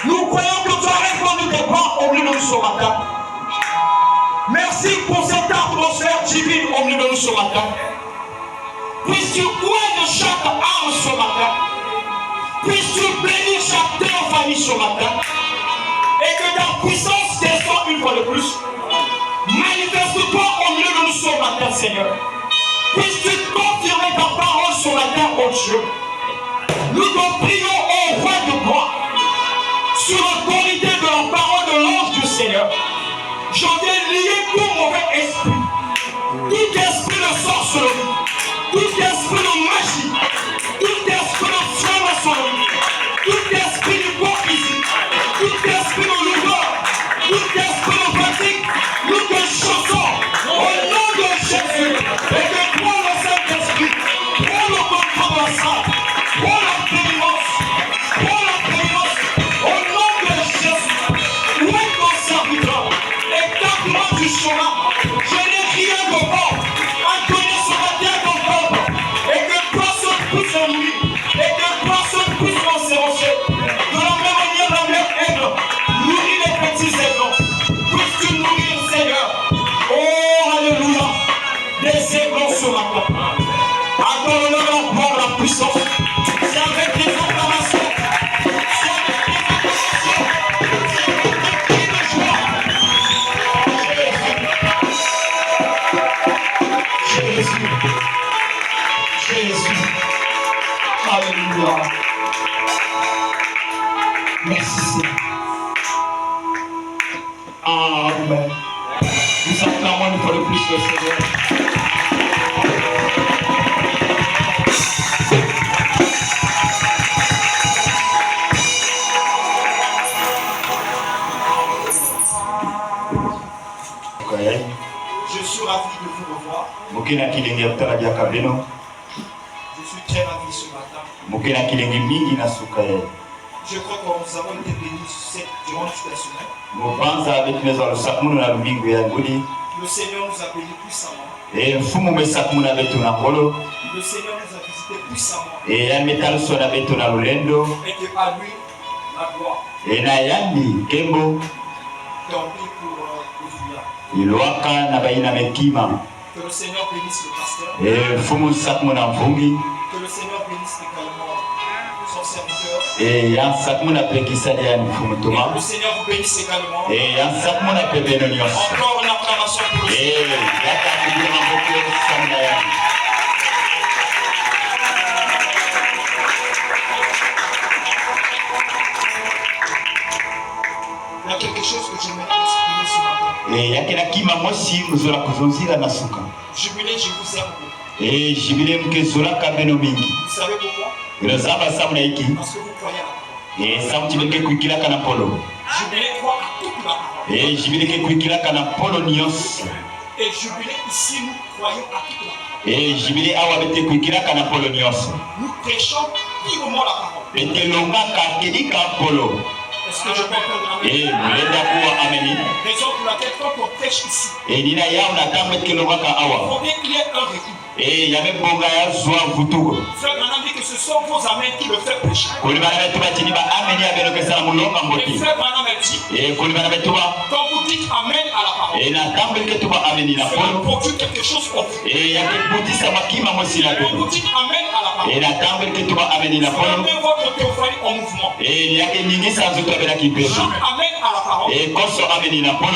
Nous croyons que tu as répondu des bras au milieu de nous ce matin. Merci pour cette atmosphère divine au milieu de nous ce matin. Puisses-tu ouvrir chaque âme ce matin. Puisses-tu bénir chaque terre famille ce matin. Et que ta puissance descende une fois de plus. Manifeste-toi au milieu de nous ce matin, Seigneur. Puisses-tu confirmer ta parole ce matin, oh Dieu. Nous te prions au roi de gloire. Sur l'autorité de la parole de l'ange du Seigneur. Je vais lier tout mauvais esprit. Tout esprit de sorcellerie. Tout esprit de magie. Tout esprit de franc-maçonnerie. Tout esprit d'hypocrisie. Tout esprit de lourdeur. Tout esprit de fatigue. Nous te chassons au nom de Jésus. Et que toi, le Saint-Esprit, prends le contrôle de la salle. Prends la prééminence. Prends la prééminence. Au nom de Jésus. Où est ton serviteur? Écarte-moi du chemin. Je n'ai rien de bon. Acconnais ce matin ton peuple. Et que personne puisse en lui. Et que personne puisse en s'érocher. De la même manière, la mère aigle nourrit les petits aigles. Puisses-tu nourrir, Seigneur. Oh, alléluia. Des aigles ce matin. Accorde-leur la gloire, la puissance. C'est avec des acclamations. C'est avec des acclamations. C'est avec des cris de joie. Jésus. Jésus. Alléluia. Merci Seigneur. Amen. Nous acclamons une fois de plus le Seigneur. Je suis ravi de vous revoir. Je suis très ravi ce matin. Je crois que nous avons été bénis durant toute la semaine. Le Seigneur nous a bénis puissamment. Le Seigneur nous a visités puissamment. Et que à lui la gloire. Tant pis pour le fouillard. Que le Seigneur bénisse le pasteur. Que le Seigneur bénisse également son serviteur. Et le Seigneur vous bénisse également. Encore une acclamation pour le Seigneur. Il y a quelque chose que j'aimerais exprimer ce matin. Jubilé, je vous aime beaucoup. Vous savez pourquoi? Parce que vous croyez à la parole. Jubilé croit à toute la parole. Et Jubilé ici, nous croyons à toute la parole. Nous prêchons purement la parole. Est-ce que je peux entendre amen? Raison pour laquelle quand on prêche ici, il faut bien qu'il y ait un recul. Frère Branham dit que ce sont vos amens qui le font prêcher. Et Frère Branham dit, quand vous dites amen à la parole, cela produit quelque chose en vous. Et quand vous dites amen à la parole, cela met votre théophanie en mouvement. Chaque amen à la parole,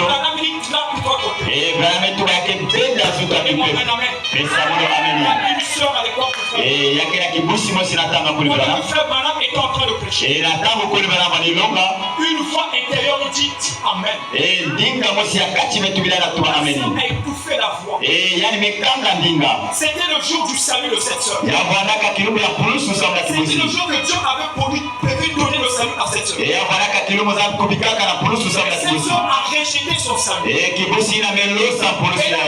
Branham dit clap de votre côté. Une soeur à l'époque, Frère Branham est en train de prêcher. Une voix intérieure dit amen. A étouffé la voix. C'était le jour du salut de cette soeur. C'était le jour que Dieu avait prévu donner le salut à cette soeur. Cette soeur a rejeté son salut. Elle a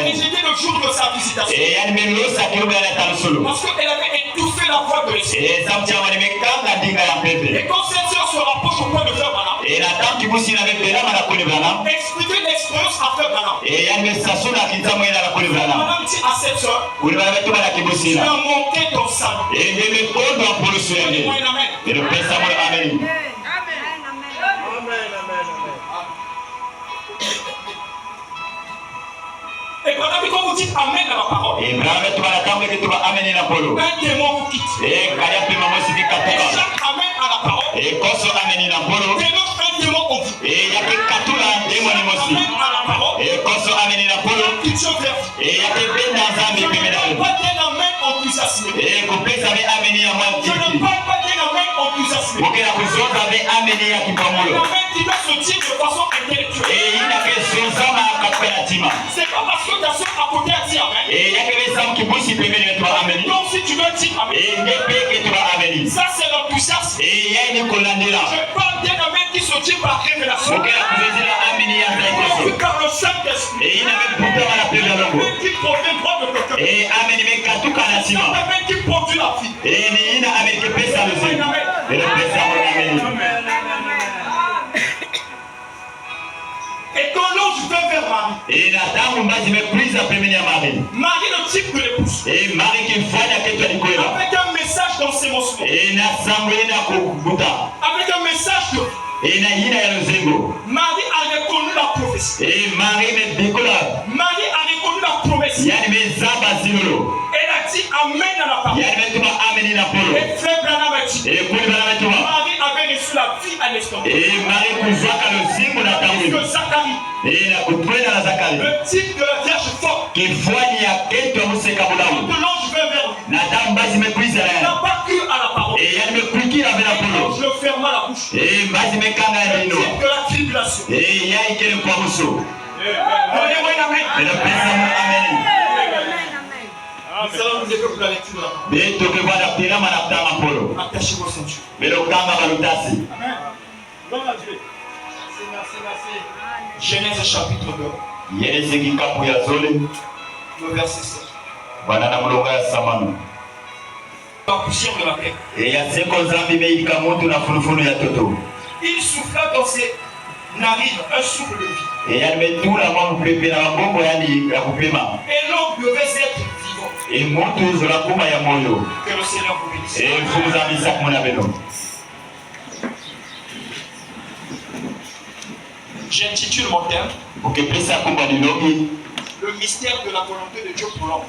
rejeté le jour de sa visitation. Parce qu'elle avait étouffé la voix de l'esprit. Et quand cette soeur se rapproche au point de Frère Branham, expliquer l'expérience à Frère Branham. Branham dit à cette soeur, tu as monté ton salut. Et le Frère Branham est en train de dites amen à la parole, un démon vous quitte. Et chaque amen à la parole, dénonce un démon en vous. Amen à la parole, quitte sur terre. Je ne parle pas d'un amen enthousiasmé. Je ne parle pas d'un amen enthousiasmé. Un amen qui doit se dire de façon intellectuelle. C'est pas parce que ta soeur à côté a dit amen. Donc si tu veux dire amen, ça c'est l'enthousiasme. Je parle d'un amen qui se dit par révélation. Par le Saint-Esprit. Un amen qui provient droit de quelqu'un. Un amen qui produit la vie. Et quand l'ange vint vers Marie, Marie le type de l'épouse, avec un message dans ses mensonges, avec un message de Marie a reconnu la prophétie. Marie a reconnu la promesse. Elle a dit amen à la parole. Et frère Branham a dit, Marie avait reçu la vie à l'instant. Que Zacharie, le type de la Vierge forte, quand l'ange vint vers lui, n'a pas cru à la parole. Et l'ange le ferma la bouche. Le type de la tribulation. Nous allons nous développer la lecture de la parole. Attachez vos ceintures. Amen. Gloire à Dieu. Merci. Genèse chapitre 2. Le verset 7. La poussière de la terre. Il souffla dans ses narines un souffle de vie. Et l'homme devait être vivant. Que le Seigneur vous bénisse. J'intitule mon thème le mystère de la volonté de Dieu pour l'homme.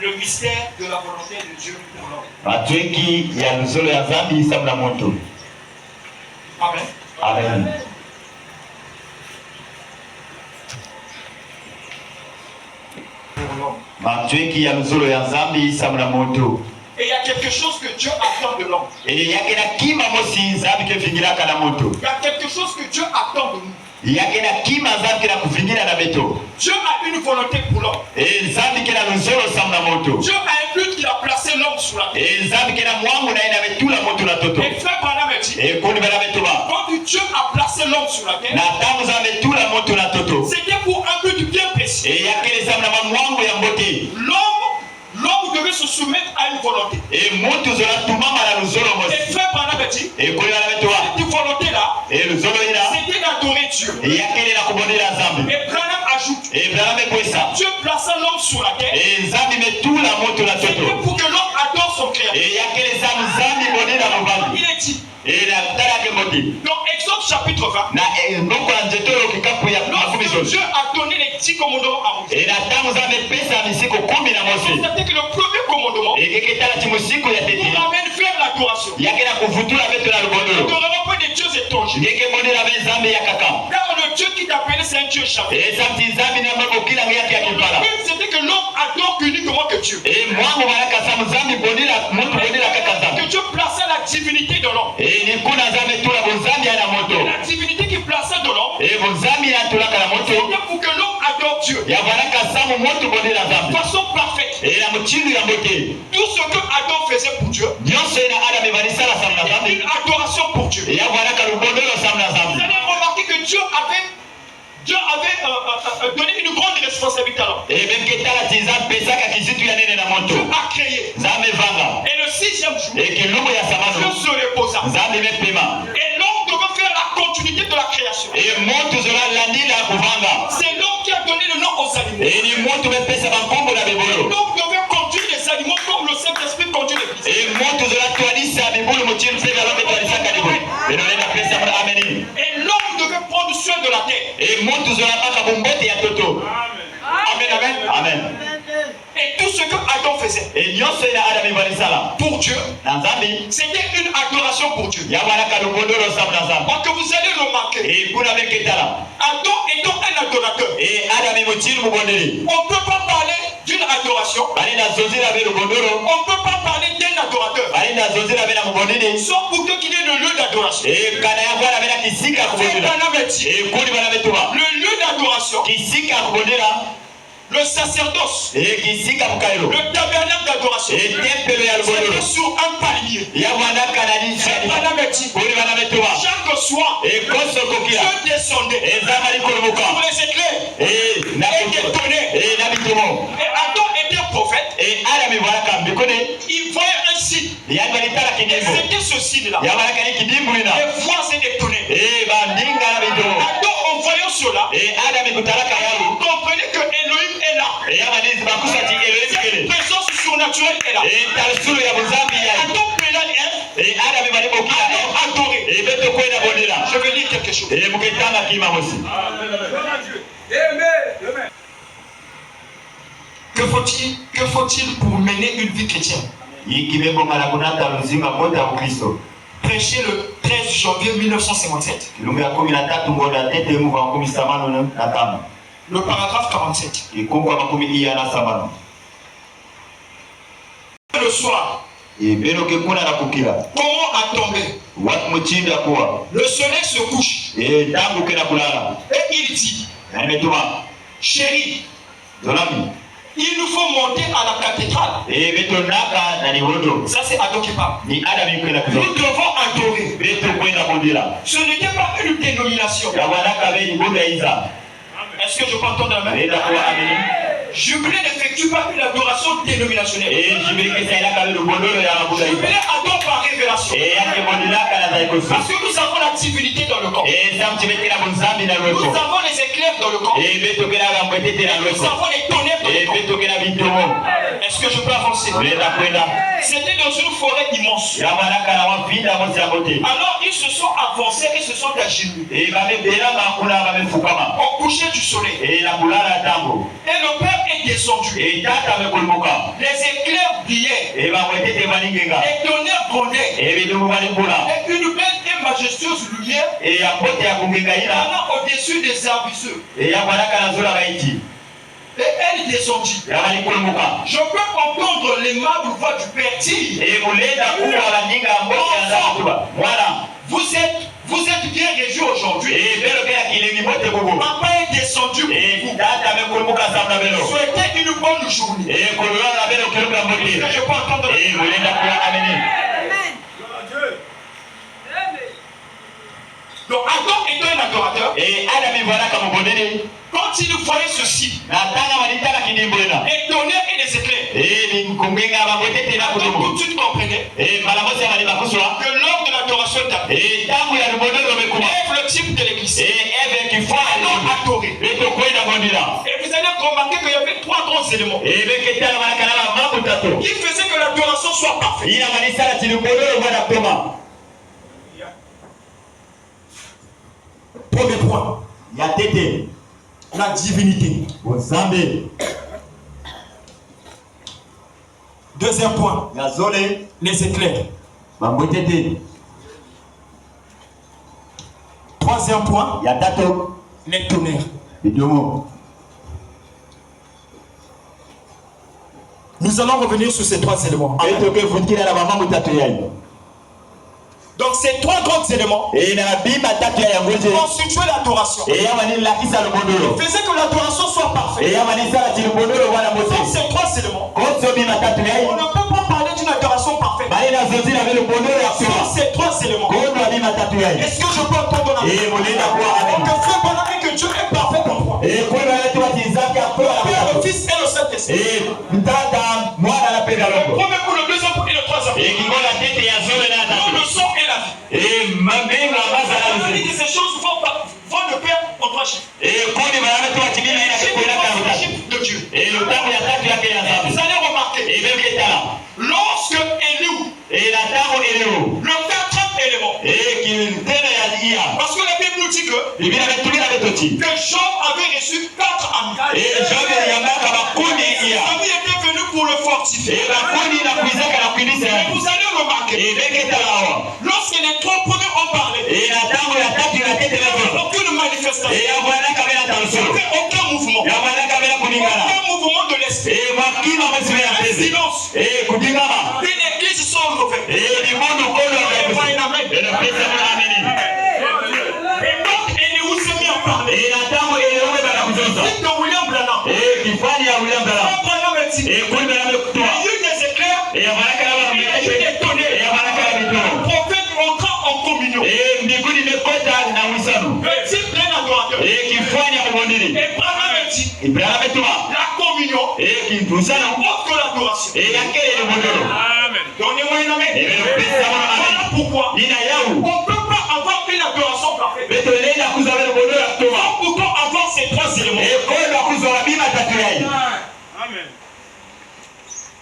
Le mystère de la volonté de Dieu pour l'homme. Amen. Amen. Et il y a quelque chose que Dieu attend de l'homme. Il y a quelque chose que Dieu attend de nous. Dieu a une volonté pour l'homme. Dieu a un but qu'il a placé l'homme sur la terre. Et frère Branham a dit, quand Dieu a placé l'homme sur la terre, c'était pour un but bien précis. L'homme devait se soumettre à une volonté. Et frère Branham a dit, cette volonté-là, c'était d'adorer Dieu. Et Branham ajoute, Dieu plaça l'homme sur la terre. C'était pour que l'homme adore son créateur. Il est dit, dans Exode chapitre 20, lorsque Dieu a donné les 10 commandements à Moïse, constatez que le premier commandement nous ramène vers l'adoration. Ne donnera pas des dieux étrangers. Car le Dieu qui t'appelait, c'est un Dieu charmant. Le but, c'était que l'homme adore uniquement que Dieu. Que Dieu plaçait la divinité de l'homme. La divinité qui plaçait de l'homme, c'était pour que l'homme adore Dieu de façon parfaite. Tout ce que Adam faisait pour Dieu, c'est une adoration pour Dieu. Vous allez remarquer que Dieu avait donné une grande responsabilité à l'homme. Dieu a créé. Et le 6e jour, Dieu se reposa. Et l'homme devait faire la continuité de la création. C'est l'homme qui a donné le nom aux animaux. L'homme devait conduire les animaux comme le Saint-Esprit conduit l'Église. Et l'homme devait prendre soin de la terre. bumbote ya toto. Amen, amen. Amen. Et tout ce que Adam faisait Et nyonso ina Adam ibalisala. pour Dieu, Na Nzambi. c'était une adoration pour Dieu. Ya wana kalubondoro sabu na Nzambi. Parce que vous allez remarquer, Et kuna beketala. Adam étant un adorateur, Et Adam imuchini mubondeli. on ne peut pas parler d'une adoration, Bali na zozira be lubondoro. on ne peut pas parler d'un adorateur, Bali na zozira be na mubondeli. sauf pour qu'il y ait le lieu d'adoration. Et kana ya bwana be na kisika kubondela. Et kuni bana betuba. Le lieu d'adoration, Kisika kubondela. le sacerdoce, Et kisika mukairo. le tabernacle d'adoration, Et tempelo ya lubondoro. c'était sur un palier. Ya wana kanani shani. Kuni bana betuba. Chaque soir, Et koso kokila. Dieu descendait Et zamali kolumuka. pour les éclairs Et na et détonner. Et na bitumo. Et Adam était prophète, Et Adam ibaraka mbikone. il voyait un signe. Ya balitala Et kidimbo. c'était ce signe-là. Ya baraka ni kidimbo ina. Les voix s'est détonné. Eh bandinga na bitumo. Adam, en voyant cela, Et Adam ikutaraka yaru. il comprenait que Elohim est là. Et ya manizi bakusa ti Elohim Cette kele. présence surnaturelle est là. Et tarsuru ya buzambi ya. Adam pela Ève, Et Adam ibali bokila. Adam adoré. Et beto kwenda bondela. Je vais dire quelque chose. Et muketanga kima mosi. Que faut-il pour mener une vie chrétienne? Ikibebo malakunata luzima kota Kristo. Prêché le 13 janvier 1957. Kilumbi ya 13 ngoda tete mu kwa 15 Le paragraphe 47. Ikumbwa makumi iya na sabano. Le soir, Beno kekuna na kukila. comment a tombé? Watu mchinda kuwa. Le soleil se couche. Tangu kena kulala. Et il dit, Na nimetuma. chérie, Dolami. il nous faut monter à la cathédrale. Beto naka na ni wodo. Ça c'est Adam qui parle. Ni Adam ikwenda kuzo. Nous devons adorer. Beto kwenda kundila. Ce n'était pas une dénomination. Ya wanaka be ni bunda iza. Est-ce que je peux entendre la main? Enda kuwa amini. Jubilé n'effectue pas une adoration dénominationnelle. Jibirike sa ilaka be bondolo ya bunda Jubilé iza. adore par révélation. Yake bondilaka na zaikosu. Parce que nous avons la divinité dans le corps. Sam chibete na bunzambi na Nous lweko. avons les éclairs dans le corps. Beto kena ga mbetete na Nous lweko. avons les tonnerres dans le corps. Beto kena bitomo. Est-ce que je peux avancer? Enda kwenda. C'était dans une forêt immense. Ya wanaka na wapinda mosi ya bote. Alors ils se sont avancés et se sont agenouillés Bamebela makuna bamefukama. au coucher du soleil. Na kulala tango. Et le Père est descendu. Tata amekulumuka. Les éclairs brillaient. Bamwetete balingenga. Les tonnerres grondaient. Bidumu balikula. Et une belle et majestueuse lumière Ya mbote ya kungenga ina. allant au-dessus des arbrisseaux. Ya wanaka na zola baiti. Et elle descendit. Ya balikulumuka. Je peux entendre l'aimable voix du Père dire, Mulenda kuwa balinga mbote ya zakuba. Mwana. vous êtes bien réjouis aujourd'hui. Belo kaya kilengi mbote bubu. Papa est descendu pour vous. Tata amekulumuka samna belo. Souhaitez une bonne journée. Kulala belo kiluka Est-ce mbote. que je peux entendre Mulenda kuwa ameni. Donc Adam étant un adorateur, Adam ivanaka mubondeni. quand il voyait ceci, Natanga wanitaka kidimboena. les tonnerres et les éclairs, Kungenga bamwetete na Adam tout kudumu. de suite comprenait Malamosi ya mali makuswa. que lors de l'adoration d'Adam, Tangu ya lubondoro mekuma. Ève, le type de l'église, Eve kifwa. Adam adoré. Beto kwenda bondila. Et vous allez remarquer qu'il y avait trois grands éléments Beketala wanakana mambo tatu. qui faisaient que l'adoration soit parfaite. Ina manisala tilubondoro bwana koma. Premier point, Ya tete. la divinité. Ozambe. Deuxième point, Ya zole. les éclairs. Bambwetete. Troisième point, Ya tato. les tonnerres. Bidomo. Nous allons revenir sur ces trois éléments. Beto ke futkira na mambo tatu yayi. Donc ces trois grands éléments Na bima tatu ya ngoje. constituaient l'adoration. Ya manini lakisa lubondoro. Faisaient que l'adoration soit parfaite. Ya manisala tilubondoro bwana Donc mosi. ces trois éléments, Koso bima tatu yayi. on ne peut pas parler d'une adoration parfaite. Balina zozina vile lubondoro ya Sans kwa. ces trois éléments, Kondo bima tatu yayi. est-ce que je peux entendre la main? Mulenda kuwa Que amen. frère Bonham et que Dieu est parfait pour toi. Kwenda yetu watizake apewa Le Père, na le Fils et le Saint-Esprit. mtata mwana anapenda Le roho. premier coup, le deuxième coup et le troisième coup. Kingola tete ya zole na Dans le tatu. sang et la vie. Mamenga maza On na dit que ces choses vont de pair en trois chiffres. kundi bana tu watimina ina Chiffre kwenda trois, kama c'est le tatu. chiffre de Dieu. Utamu ya tatu yake ya Vous zamu. allez remarquer, Beketala. lorsque Éliou, Na tango eleo. le quatrième élément, Tena Parce que la Bible nous dit que Job avait reçu 4 amis. Les amis étaient venus pour le fortifier. Mais vous allez remarquer, lorsque les 3 premiers ont parlé, il n'y avait aucune manifestation, il n'y avait aucun mouvement, aucun mouvement de l'esprit, un silence. Et l'église sont mauvais. Et donc, Elihu s'est mis à parler. C'est de William Branham. Branham a dit, il y a eu des éclairs, il y a eu des tonnerres. Le prophète entra en communion. Le type d'un adorateur. Et Branham a dit, la communion est autre que l'adoration. Donnez-moi une amen. Voilà pourquoi on ne peut pas avoir une adoration parfaite. Sans pourtant avoir ces 3 éléments. Amen.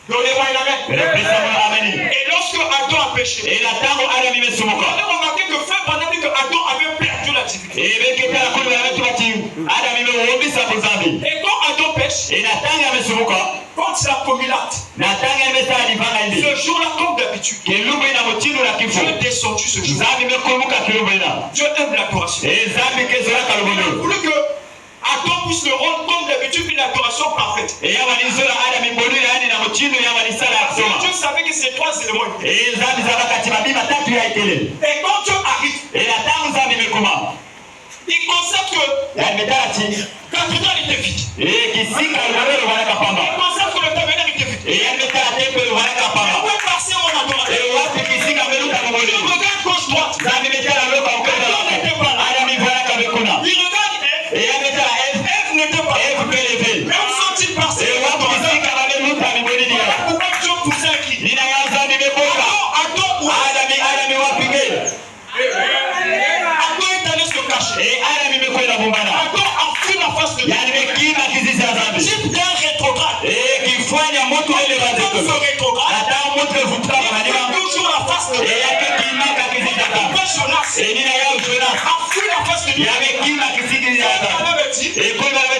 Donnez-moi une amen. Et lorsque Adam a péché, on a remarqué que frère Branham dit que Adam avait perdu la divinité. Et quand Adam pêche, quand il a commis l'acte, ce jour-là, comme d'habitude, Dieu est descendu ce jour. Dieu aime l'adoration. Il voulait que Adam puisse le rendre comme d'habitude une adoration parfaite. Et Dieu savait que ces 3 éléments étaient. Et quand Dieu arrive, il constate que la cathédrale était vide. Il constate que le tabernacle était vide. Et où est passé mon adorateur? Je regarde gauche-droite. Adam n'était pas là. Il regarde Ève n'était pas là. Mais où sont-ils passés? Pourquoi Dieu poussait un cri? Adam est allé se cacher. Adam a fui la face de Dieu. Type d'un rétrograde. Comme ce rétrograde, toujours la face de Dieu. Jonas a fui la face de Dieu.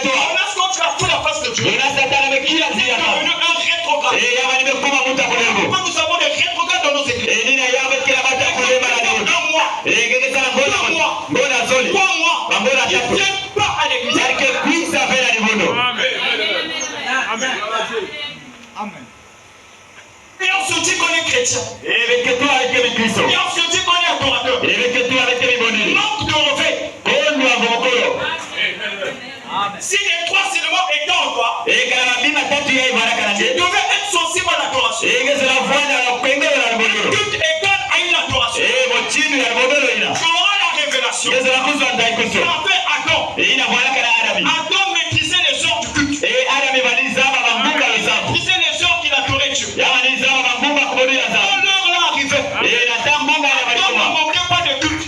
Jonas, quand tu as fui la face de Dieu, c'est devenu un rétrograde. Pourquoi nous avons des rétrogrades dans nos églises? Un mois, ils ne viennent pas à l'église. Amen. Et on se dit qu'on est chrétien. Et on se dit qu'on est adorateur. Manque de réveil. Si les 3 éléments étaient en toi, tu devais être sensible à l'adoration. Toute école a une adoration. Tu auras la révélation. Adam maîtrisait les heures du culte. Maîtrisait les heures qu'il adorait Dieu. Quand l'heure là arrivait, Adam ne manquait pas de culte.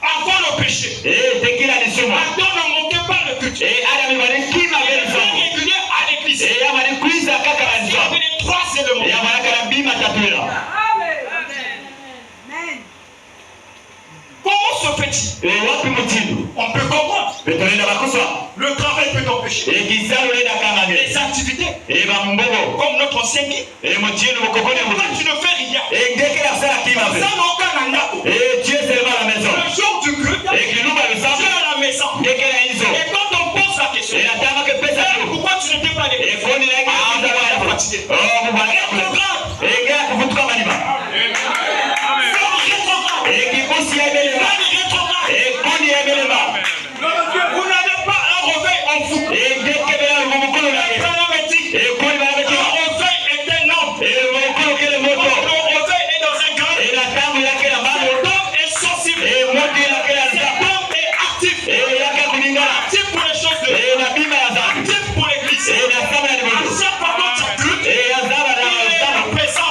Avant le péché, Adam ne manquait pas de culte. Il était régulier à l'église. Il y avait les 3 éléments. Comment se fait-il? On peut comprendre. Le travail peut t'empêcher. Les activités, comme notre ancien guide. Quand tu ne fais rien, ça n'a aucun anger. Le jour du culte, tu es à la maison. Et quand on pose la question, pourquoi tu n'étais pas allé? Fatigué. Vous n'avez pas un réveil en vous. Le réveil est un homme. Le réveil est dans un grand. L'homme est sensible. L'homme est actif. Actif pour les choses de Dieu. Actif pour l'église. À chaque fois que tu culte, il est présent.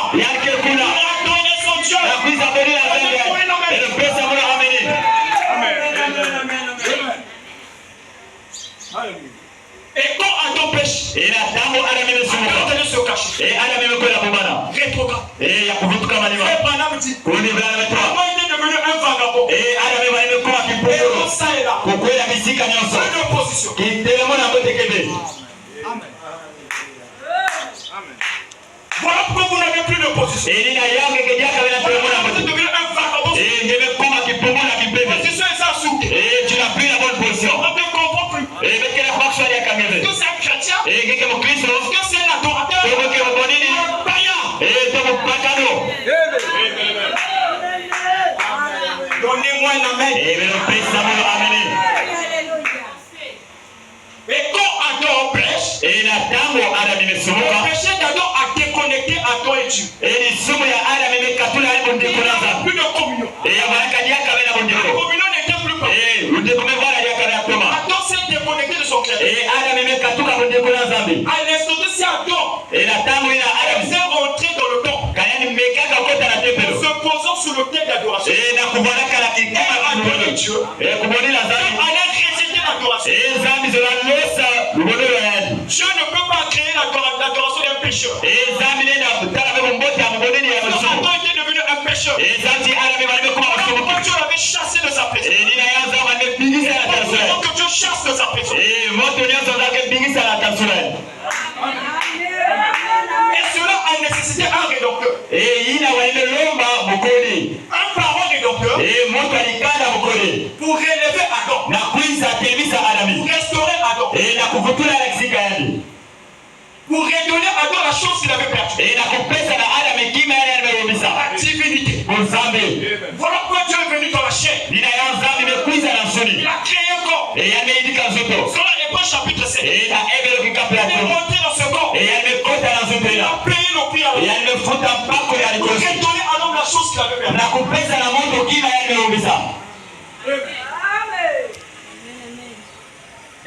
tango ala mimesumuka Attendez ce cachet. ala mimekwela mumana Rétrograde. yakuvutuka malima Frère Branham dit, kuni bana betwa comment il est devenu un vagabond. ala mimana mekoma Et kimpogolo tout ça est là. kukwela bisika nyonso Une opposition. kitelemo na botekebe. Voilà pourquoi vous n'avez plus d'opposition. elina yange kejaka bena telemo na Vous êtes botekebe devenu un vagabond. ngebe kimpogolo na kimpebe. Position est ça sous. Tu n'as plus la bonne position. On ne comprend plus. bekela kwakuswali yakangebe Est-ce que c'est un chrétien? ngeke mukristo Est-ce que c'est un adorateur? toboke mubonini Un païen? tobupakano Donnez-moi un amen. belopesa mono amene. Et quand Adam prêche, na tango ala le mimesumuka péché d'Adam a déconnecté Adam et Dieu. elisumu ya ala mimekatula ali bondeko Il n'y a naza plus de communion. yabalaka lyaka bena La bondeko communion n'était plus possible. bondeko mevala lyaka bena toma Adam s'est déconnecté de son créateur. ala mimekatuka bondeko na nzambe À l'instant de si Adam na tango ina ala s'est rentré dans le temple, kayani mekaka kota na tempelo se posant sur le thème d'adoration. na kuvalaka na kikama Adonner Dieu. kubonela Et nzambe allait rejeter l'adoration. nzambe zolalosa lubonelo yani Dieu ne peut pas créer l'adoration d'un pécheur. nzambe nena tala be bombote ya muboneli ya Parce que musumu Adam était devenu un pécheur. nzambe ala mebalime kuma Voilà musumu pourquoi Dieu l'avait chassé de sa présence. nina ya nzambe amebingisa na tarsula Pourquoi que Dieu chasse de sa présence. moto nyonso zake bingisa na tarsula Et cela a nécessité un rédempteur. ina walime lomba mukoli Un parent rédempteur moto alikanda mukoli pour relever Adam. na kuiza atelemisa Pour adami restaurer Adam. na kuvutula ala kisika yani Pour redonner à Adam la chose qu'il avait perdue. na kupesa na adami kima yani alimeumbisa La divinité. nzambe Voilà pourquoi Dieu est venu dans la chair. nina ya nzambe imekuiza na nsuni Il a créé un corps. yameidika nzoto Selon Hébreux chapitre 7. Il na ebelo kikapu ya est to monté dans ce corps. yalimekota na nzoto Il ila a payé le prix à l'homme. yalimefuta mpako ya Pour likosi redonner à l'homme la chose qu'il avait perdue. na kupesa na moto kima yani imeumbisa.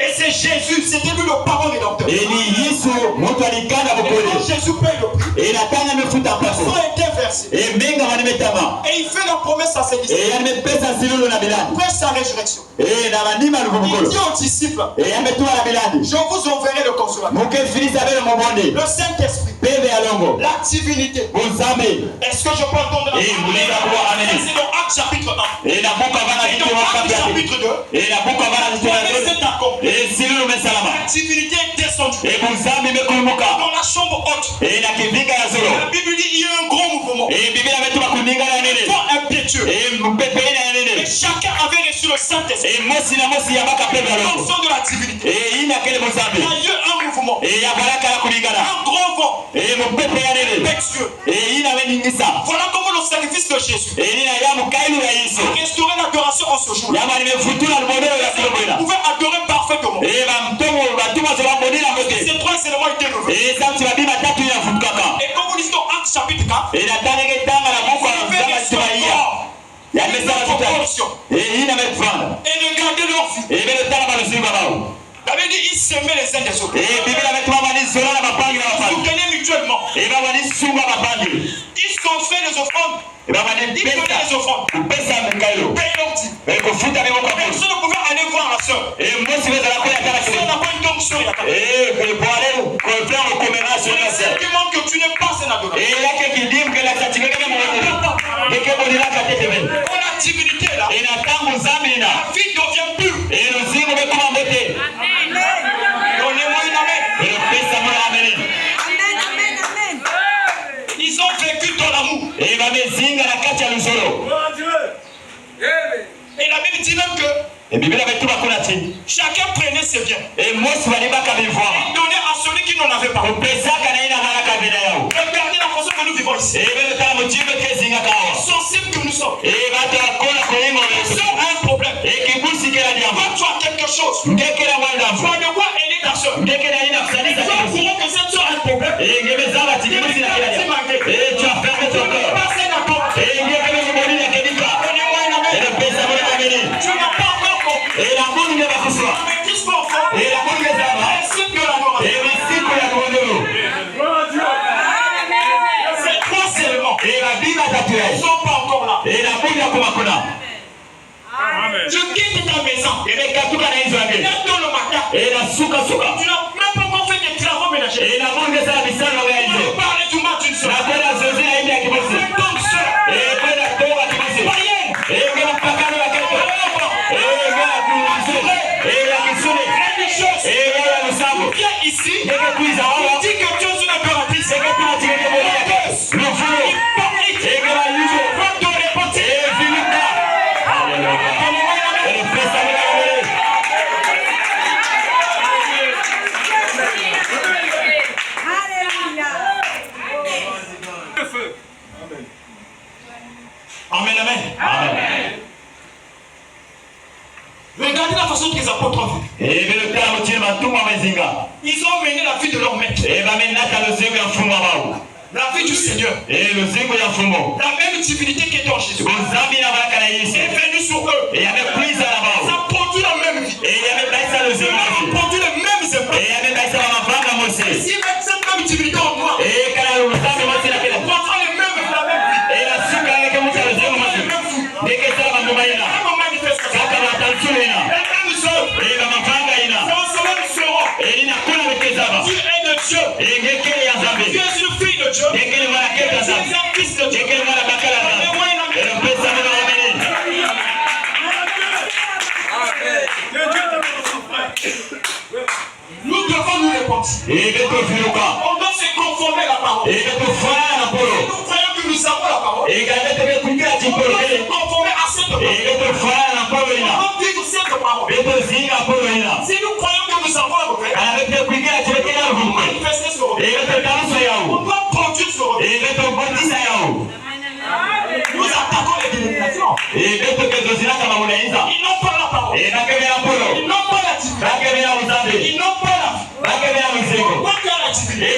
Et c'est Jésus, c'était lui le parent rédempteur. ni Yesu moto alikanda Et mukoli quand Jésus paye le prix, natanga amefuta le mpako sang était versé. menga manimetama Et il fait la promesse à ses disciples. yalimepesa silulu na bilani Après sa résurrection, na bandima il luvumukolo dit aux disciples, yametuwa na bilani je vous enverrai le consolateur. mukefilisa bele mobonde Le Saint-Esprit, pembe ya longo la divinité. bunzambe Est-ce que je peux entendre la muleza kuwa Ça, ameni c'est dans Actes chapitre 1. na buka bana Et dans zitwa Actes kapya chapitre 2, na buka bana zitwa c'est accompli. silulu mesalama La divinité est descendue bunzambe imekulumuka dans la chambre haute. na kivinga ya zolo La Bible dit il y a un grand mouvement. biblia ametuma kuningana nene Fort impétueux. mpepe ina ya Et nene chacun avait reçu le Saint-Esprit. mosi na mosi ya baka pembe ya longo L'onction de la divinité. ina kele Il bunzambe y a eu un mouvement. ya baraka ya kulingana Un grand vent. mupepe ya nene Impétueux. ina weningisa Voilà comment le sacrifice de Jésus nina ya mukailu ya Yesu a restauré l'adoration en ce jour. yama nimefutula lubonelo ya Vous silobwela pouvez adorer parfaitement. bamtomo batuma zobabonela mote Ces trois éléments étaient revenus. santi babi batatu inafutukaka Et comme vous lisez dans Actes chapitre 4, natangeke tanga na buku vous pouvez zama recevoir zituma iya une yamesala tuta proportion ina mefana et regarder leur vie. ebelotala balosimi babao La Bible dit ils s'aimaient les uns des autres. biblia metuma banizola na bapangi na Ils bapangi soutenaient mutuellement. babanisunga bapangi Ils ont fait les offrandes. Ils donnaient les offrandes. kupesa mikailo Paye leur dîme. kufuta biboko Personne ne pouvait aller voir la soeur. mosi bezala koya kala Si on n'a pas une onction, il y a pas de- poale kofea mukomerasio Le sentiment que tu n'es pas un adorateur. yake kidimu kelaksatikekeke muwekele gekebonilaka tetebe Quand la divinité est là, inatangu nzambi ina la vie devient pure. luzingu bekuma mbote Donnez-moi une amen. elopesa mola amene Ils ont vécu dans l'amour. bamezinga na kati ya luzolo Et la Bible dit même que biblia betuma kuna ti chacun prenait ses biens mosi balibaka bivwama et donnait à celui qui n'en avait pas. opesaka na ina halaka bina yao Regardez la façon que nous vivons ici. ebelotala motindo kezingaka awa Sensible que nous sommes. bato bakola koyinga Si on a un problème, ekibusikela diamba quand tu as quelque chose, ngekela tu mwandavu vas devoir aider ta soeur. ngekela ina Tu kusalisa vas au kibusi courant que cette soeur a un problème. ngebezala ti kibusi na kila diamba tu as fermé ton cœur Passez d'accord. ngekele mubonini akedika Donnez-moi une amen. elopesa mola amene Tu n'as pas encore compris. elambuni ngebakuswa Mais qu'est-ce qu'on fait? elambuni ngezaba Principe de l'adoration. ebisiko ya lubonolo Ces trois éléments ebabi batatu ne yaye sont pas encore là. elambuni yakomakona Tu quittes ta maison. ebekatuka na izo yange Dès tôt le matin, enasukasuka tu n'as même pas encore fait des travaux ménagers. Et la bonne de sa mission organisée. On parle du match d'une soeur. La bonne à José a été à Kibosé. Donc soeur. Et bonne à toi à Kibosé. Païenne. Et bonne à Pakano à Kibosé. Et bonne à Kibosé. Et la Kibosé. Religieuse. Et bonne à Lusambo. Viens ici. Et que tu es à dit que tu es une impératrice. Et que tu as tiré de mon église. Le fou. Hypocrite. Et que la lutte. Pas de réponse. Et Philippe. Et le fils à Amen, amen. Amen. Regardez la façon que les apôtres ont vu. Ils ont mené la vie de leur maître. La vie du Seigneur. La même divinité qui était en Jésus. est venue sur eux. Ça produit la même vie. Ça produit les mêmes impacts. Si cette même divinité en moi, on prendra les mêmes Dieu est de Dieu. Tu es une fille de Dieu. Tu es un fils de Dieu. Nous devons nous repentir. On doit se conformer à la parole. Nous croyons que nous avons la parole. On doit se conformer à cette parole. On doit vivre cette parole. Si nous croyons que nous avons la parole, on doit manifester sur eux. On doit produire sur eux. Nous attaquons les dénominations. Ils n'ont pas la parole. Ils n'ont pas la divinité. Ils n'ont pas la vie. On doit faire la divinité. On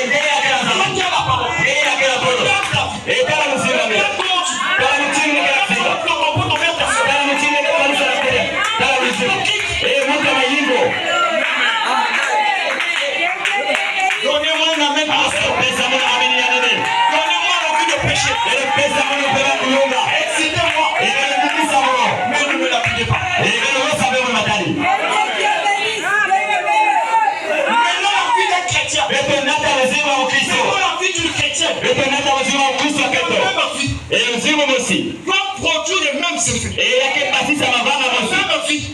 doit faire la parole. Donnez-moi un amen. Donnez-moi l'envie de pécher. Excitez-moi. Mais ne me l'appuyez pas. Maintenant la vie d'un chrétien. Maintenant la vie d'une chrétienne. Doit produire les mêmes effets.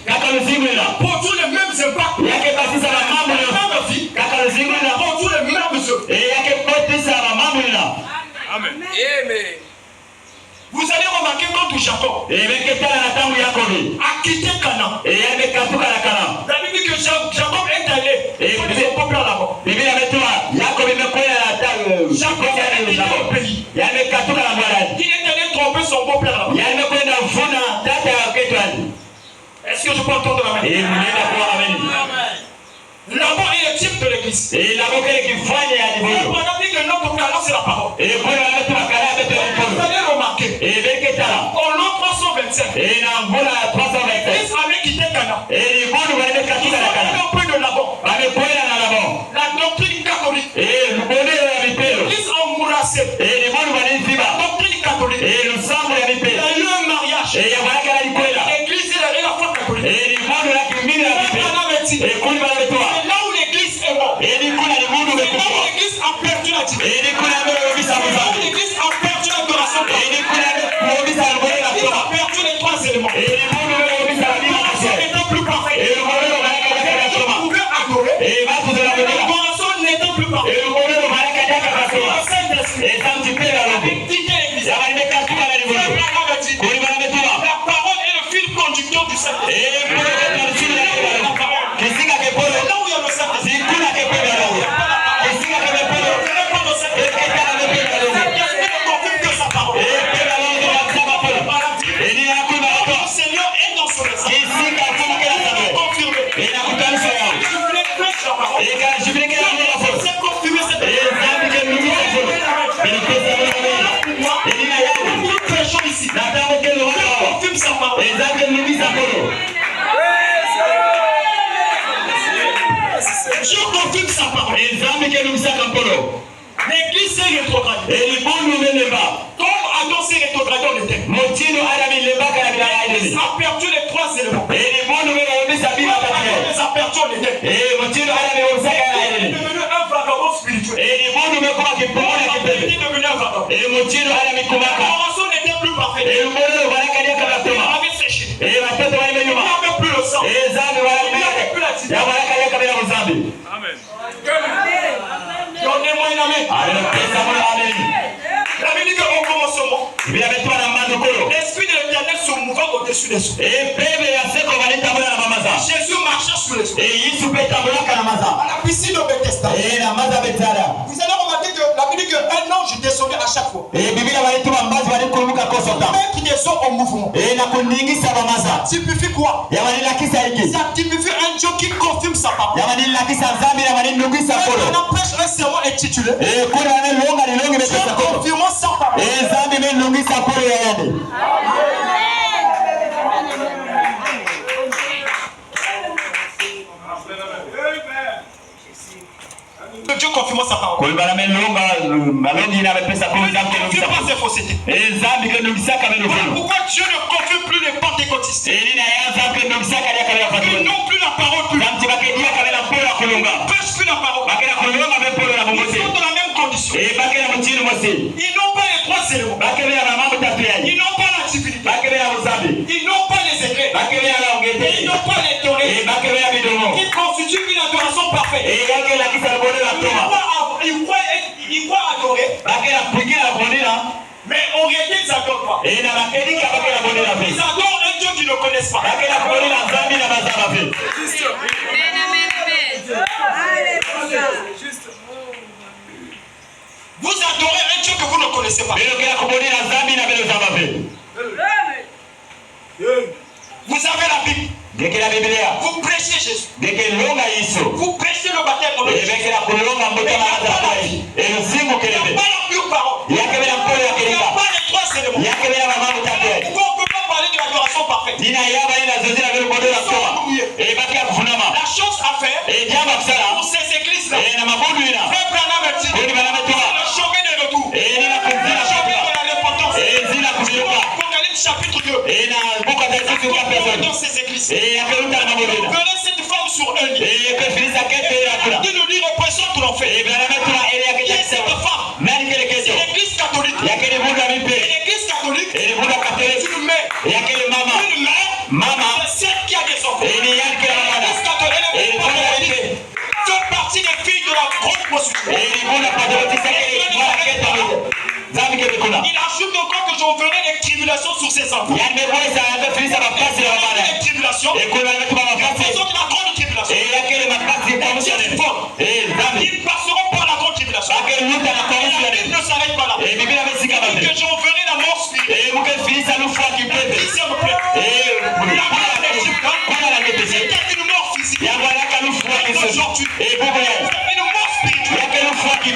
La même vie. Produire les mêmes impacts. La même vie. Produire les mêmes œuvres. Amen. Vous allez remarquer quand tout Jacob a quitté Canaan. La Bible dit que Jacob est allé. Il faut son peuple là-bas. Jacob est allé au pays. Il est allé tromper son peuple là-bas. Est-ce que je peux entendre la main? Là-bas est le type de l'église. On a dit que notre canal c'est la parole. Vous allez remarquer. En l'an 325, l'église avait quitté Canaan. Un peu de là-bas. La doctrine catholique. L'église embrassée. La doctrine catholique. Il y a eu un mariage. L'église et la foi catholique. Là où l'église est morte. Là où l'église a perdu la divinité. Là où l'église a perdu l'adoration. L'église a perdu les trois éléments. L'adoration n'était plus parfaite. Vous pouvez adorer. L'adoration n'était plus parfaite. Le Saint-Esprit avait quitté l'église. La parole est le fil conducteur du Saint-Esprit. Dieu confirme sa parole. L'église s'est rétrogradée. Comme Adam s'est rétrogradé en éternel. L'église a perdu les trois éléments. L'église a perdu en éternel. Il est devenu un vagabond spirituel. ni mundu umekuwa kipona kipembe mutino ala mikumaka n'était plus parfaite. mbolo balakalia kama toma avait séché. watoto wale nyuma Il n'avait plus le sang. zambi wale ya balakalia kama na zambi. Amen. Donnez-moi un amen. Amen. La Bible dit qu'au commencement, l'esprit de l'Éternel se mouvait au-dessus des eaux. Jésus marchait sur les eaux. À la piscine de Bethesda. Vous allez remarquer que la Bible dit qu'un ange descendait à chaque fois. Même qui descend en mouvement. Ça typifie quoi? Ça typifie un Dieu qui confirme sa parole. On empêche un serment intitulé confirmant sa parole. Dieu confirmant sa parole. Dieu pas ses faussetés. Pourquoi Dieu ne confirme plus les pentecôtistes? Ils n'ont plus la parole. Ils ne pêchent plus la parole. Ils sont dans la même condition. Ils n'ont pas les trois éléments. Ils n'ont pas la divinité. Ils n'ont pas les éclairs. Ils n'ont pas les théories. Ils constituent une adoration parfaite. Ils croient adorer. Mais en réalité, ils n'adorent pas. Ils adorent un Dieu qu'ils ne connaissent pas. Vous adorez un Dieu que vous ne connaissez pas. Vous avez la Bible. Vous prêchez Jésus. Vous prêchez le baptême. Il n'y a pas la pure parole. Il n'y a pas les trois éléments. Pourquoi on ne peut pas parler de l'adoration parfaite? La chose à faire pour ces églises-là, Frère Branham dit, le chemin de retour, le chemin de la repentance. Apocalypse chapitre 2. Dans ces églises. Venez cette femme sur un lit. Il nous dit représente l'enfer. Et cette femme, c'est l'église catholique. L'église catholique, c'est une mère. Une mère, c'est celle qui a des enfants. L'église catholique, fait partie des filles de la grande prostituée. Il ajoute encore que j'enverrai des tribulations sur ses enfants. Des tribulations. Faisons de la grande tribulation. Ils passeront par la grande tribulation. Et la Bible ne s'arrête pas là. Que j'enverrai la mort spirituelle. S'il vous plaît. C'était une mort physique. Aujourd'hui, une mort spirituelle. Ils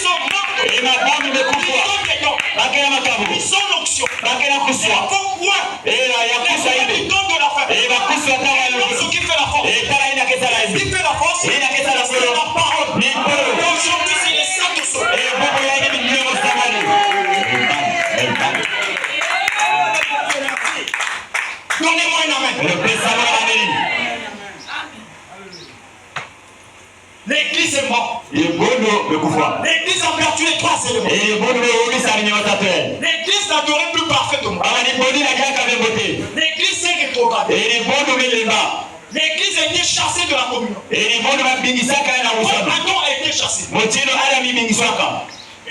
sont morts. Ils sont l'onction. Pourquoi? Les dons de la femme. Ce qui fait la force. Ce qui fait la force, c'est la parole. Aujourd'hui, c'est les saints de soi. Donnez-moi une amen. L'église est morte. L'église a perdu les trois éléments. L'église n'adorait plus parfaitement. L'église s'est rétrogradée. L'église a été chassée de la communion. Adam a été chassé.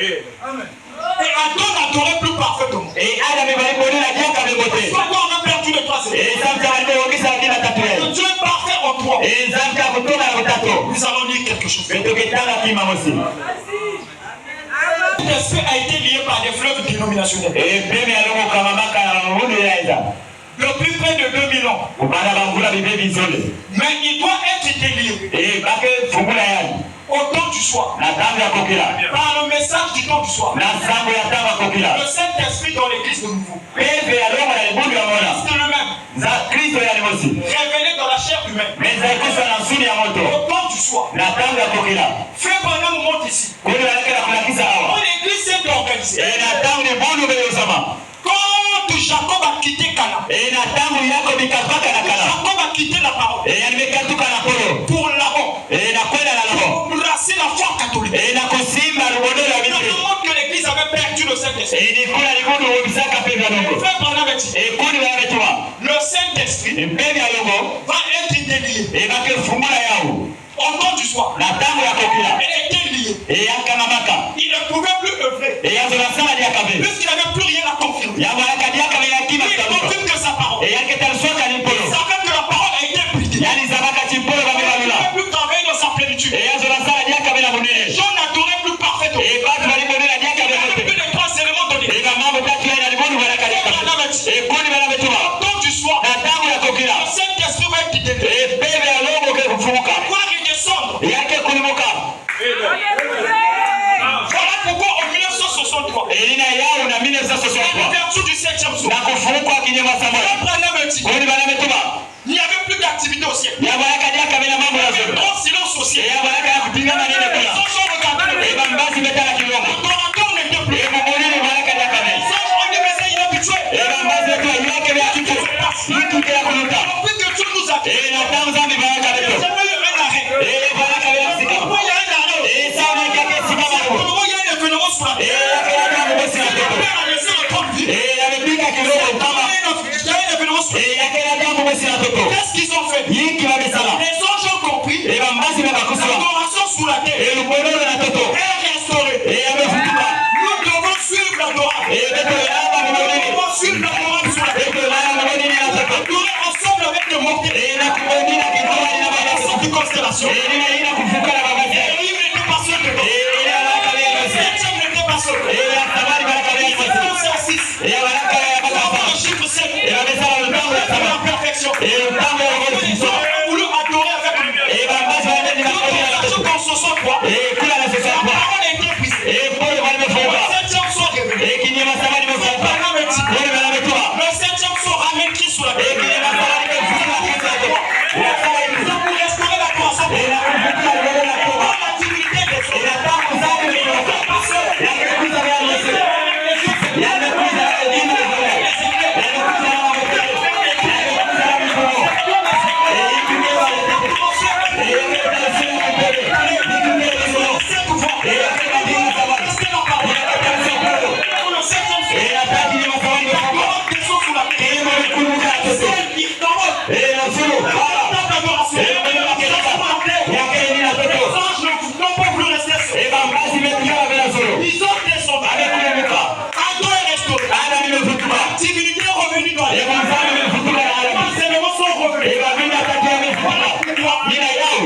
Et Adam n'adorait plus parfaitement. Soit on a perdu les trois éléments. Le Dieu est parfait en toi. Nous allons lire quelque chose. L'esprit a été lié par des fleuves dénominationnels. Depuis près de 2000 ans. Mais il doit être délié. Au temps du soir. Par le message du temps du soir. Le Saint-Esprit dans l'église de nouveau. C'est le même. Révélé dans la chair humaine. Au temps du soir. Frère Branham monte ici. Quand l'église s'est organisée. Quand Jacob a quitté Canaan. Jacob a quitté la parole. Pour Laban. Pour embrasser la foi catholique. Simba rubonera Ça bite. montre que l'église avait perdu le Saint-Esprit. Enikula libudu obisaka pembe alongo. Frère Branham a dit, Ekuni banametuma. le Saint-Esprit Pembe alongo. va être délié. Ebake fumula yao. Au nom du soir. Na tango ya kokila. Elle était liée. Eyakanamaka. Il ne pouvait plus œuvrer. Eyazonasala diakabe. Puisqu'il n'avait plus rien à confirmer. Yabaraka diakabe yakima Il kitabuka. confirme que sa parole. Eyaketalusoka Il limpolo. savait que la parole a été appliquée. Yani zabaka chimpolo Il bamebalula. n'avait plus travaillé dans sa plénitude. Eyazonasala diakabe na munene. Les gens n'adoraient plus parfaitement. Ebatu balibonera Il diakabe n'avait mote. plus les trois éléments donnés. Eba mambo tatu ya libudu baraka diakabe. Ekuni banametuma. Au nom du soir. Na tango ya kokila. Le Saint-Esprit va être délié. Pembe alongo ke kufumuka. Va redescendre. Yake kulimuka. Voilà pourquoi en 1963, Elina yao na à 1963. l'ouverture du 7e jour, Na kufumuka kinyama samwa. Branham a dit, Kuni banametuma. il n'y avait plus d'activité au ciel. Yabaraka diakabe na mambo Il y ya avait zolo. trop de silence au ciel. Yabaraka ya kupinga manene Les kula. anges ont regardé le Eba mbasi betala kilongo. L'adorateur n'était plus. Eba monene baraka diakabe. Les anges ont dit, mais c'est inhabitué. Eba mbasi betala yake ya kitu. Yitu kila kunuta. Depuis que Dieu nous a fait, Na tango zambi baraka il y beto. a eu un arrêt. Baraka ya sika. Pourquoi il y a un arrêt? Sauna yake sika Au baro. moment où il y a un événement sur la terre, Yake ya tango besi na le toto. Père a laissé le temps de vie. Amepika kilongo kama. Il y a un événement sur la terre. Yake ya tango besi na toto. Qu'est-ce qu'ils ont fait? Yiki babesala. Les anges ont compris. Eba mbasi bakakuswa. L'adoration sous la terre Elubonolo na toto. est restaurée. Amefutuka. Nous devons suivre l'adoration. Beto yaba Nous mmonene. devons suivre l'adoration sous la terre. Beto yaba mmonene na toto. Adorer ensemble avec le mortel. Na kubonina kitwali na Ensemble baba. de constellation. Elina ina kufuka na baba. Elohim n'était pas seul dedans. Elina baraka ya basi. Septième n'était pas seul dedans. Elina sabari baraka ya basi. C'est à 6. Ya baraka ya Nous avons baba. le chiffre 7. Eba besala lutango ya C'est la saba. perfection. Lutango ya Ils ngozi. ont voulu adorer avec lui. Eba mbasi banene na Nous kodi na constatons toto. qu'en ce soir, quoi, Kula na sasa la kwa. parole a été brisée. Pole bali Le mefunga. septième soir révélé. Kinyama sabari mefunga. Pole bali metua. Le septième soir ramène Christ sur la terre. Kinyama sabari mefunga kizato. Nous avons restauré la croissance. Ela kufuka lolo na toba. La divinité des hommes. Ela tangu zaidi mefunga. Yakikuza ya Yesu. Yakikuza ya dini ya Bwana. Yakikuza ya Mungu. Yakikuza ya Mungu. Yakikuza ya Divinité est revenue dans les les éléments sont revenus.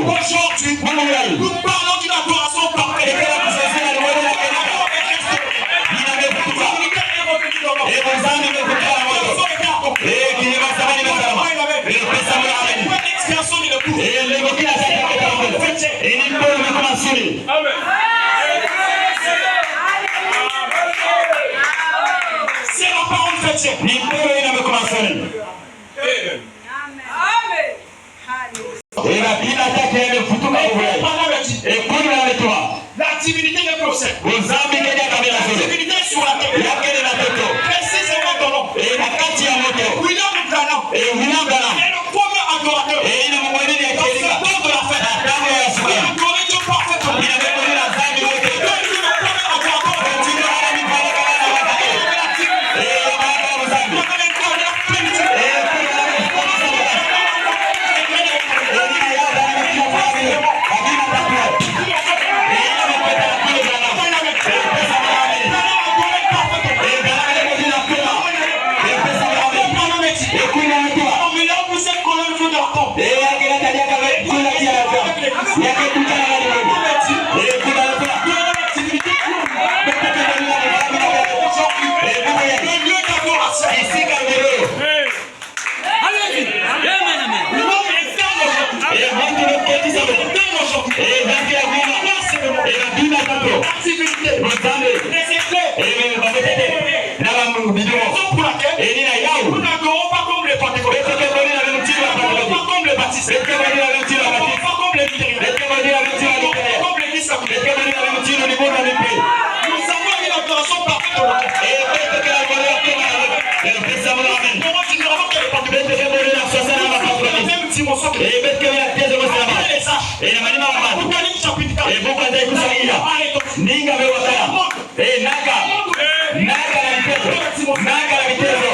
Aujourd'hui, nous parlons d'une adoration parfaite. Divinité est revenue dans nos l'expiation du époux. C'est la parole chrétienne. La divinité est procès. La divinité est sur la terre. Précisément dans l'homme. William Branham est le premier adorateur. Dans ce temps de la fête. Il a adoré Dieu parfaitement. Il est le premier adorateur. Pour laquelle nous n'adorons pas comme les pentecôtistes, pas comme les baptistes, pas comme les luthériens, comme l'église catholique. Nous avons une adoration parfaite au monde. Nous continuerons que les pentecôtistes. La même dimension que les âges. Apocalypse chapitre 4. Arrêtons. Ninga mewakana. Naga. Naga la mitezo. Naga la mitezo.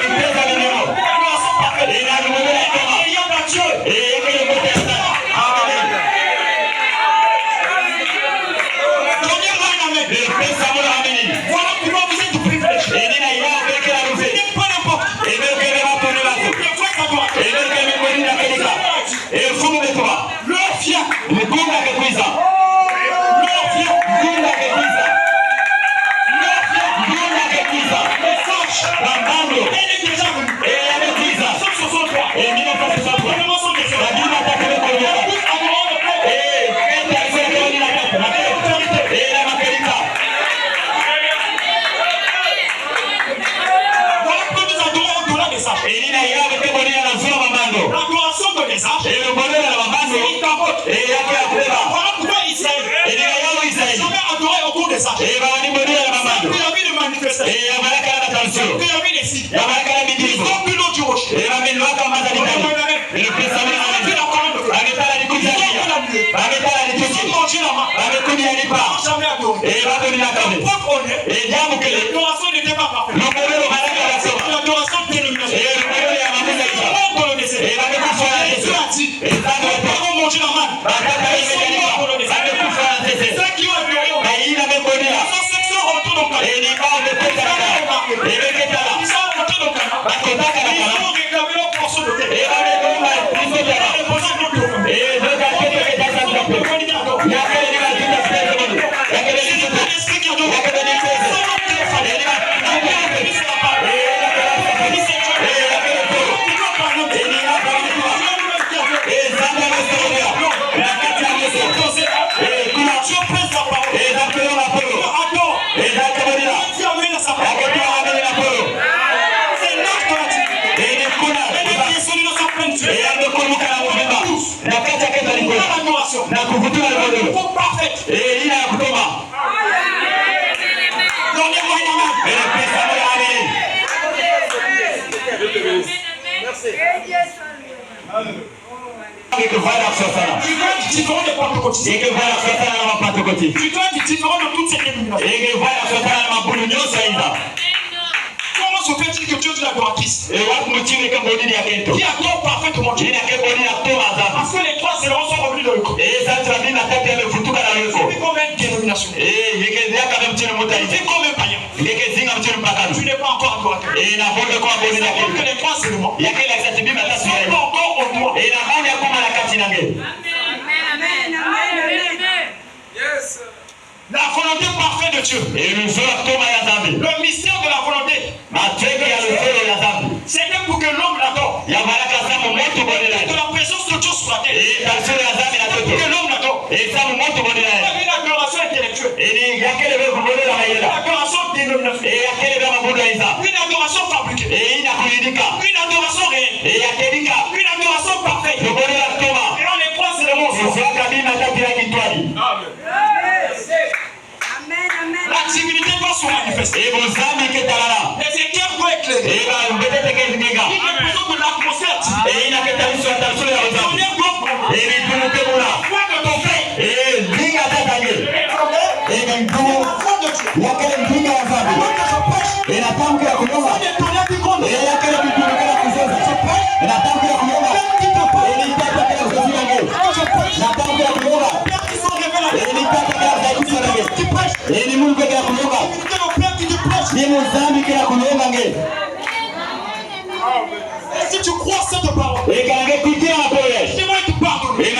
Kiteza minimo. Inanumumela kama. Yekele mutesa. Amen. Pesa mula ameni. Voilà comment vous êtes privilégiés. Nina yao peke la rufe. Peu importe. Ebekele watu ni watu. Ebekele mkolini akelika. Fumu betwa. Leur vient. Mkunga kekwiza. Leur vient. Mkunga kekwiza. Leur vient. Mkunga kekwiza. Message. Bambando. Elle est déjà venue. Yamekwiza. 163. Mina fasisapwa. Vraiment sans question. Lakini atakele kwenye. Plus adorant le peuple. Kenta kwenye na kata. Na makelika. Voilà que nous adorons au-delà des âges. Nina yao kekwenye na zua bambando. L'adoration de des âges. Mbonela na bambando. C'est une capote. Yake ya kubeba. Voilà pourquoi Israël. Nina yao Israeli. Jamais adoré au cours des âges. Bani mbonela na bambando. Il y avait des manifestations. Yabaraka na tansio. Il y avait des signes. Yabaraka na Ils midizo. ont bu l'eau du rocher. Bamenwaka mazali tani. Le pesa Ils ont mwana. bu la parole de Dieu. Ametala Ils likuja. ont bu la nuée. Ametala Ils likuja. ont mangé la main. Amekuni Ils alipa. n'ont jamais adoré. Bado ni nakane. Pourquoi on est? Jamu kele. L'adoration n'était pas parfaite. Lomelo baraka la C'est soma. l'adoration de dénomination. Lomelo ya mamuza isa. Comment colonisé? Bamekufa na Dieu Yesu. a dit. Ezando Ils wetu. ont mangé la main. Bakaka Ils sont imekalika. morts colonisés. Bamekufa na Yesu. Ceux qui ont adoré au Baina bembonea. Ils sont sexuels retournent au Canada. Ni bao beketala. Ebeketala. Ils sont retournés au Canada. Bakotaka na Ils kana. ont réclamé leur portion de terre. Bamekufa Ils kusota. ont déposé un autre document. Doka kete kete Ils ont déposé un document. yakele ni wajinda spesa mwana. Yakele ni C'est spesa. un esprit qui a donné. Yakele ni spesa. Ils ont téléphoné. Ils ont parlé. Ils ont différent des pentecôtistes. Tu dois être différent de toutes ces dénominations. Comment se fait-il que Dieu dit l'adoratrice qui adore parfaitement Dieu? Parce que les trois éléments sont revenus dans le corps. C'est comme une dénomination. C'est comme un païen. Tu n'es pas encore adorateur. Que les trois éléments sont pas encore au moi. Yes. La volonté parfaite de Dieu. Le mystère de la volonté. C'était pour que l'homme l'adore. Que la présence de Dieu sur la terre. Pour que l'homme l'adore. Il y avait une adoration intellectuelle. Une adoration dénominationnelle. Une adoration fabriquée. Une adoration réelle. Une adoration parfaite. Et on les trois éléments. La divinité doit se manifester. Les éclairs doivent éclairer. Il y a besoin de l'atmosphère. La lumière doit prendre. La foi de ton frère. La foi de Dieu. Avant que je prêche, ça n'est pas rien qui compte. Et si tu crois cette parole, dis-moi que tu pardonnes. Mais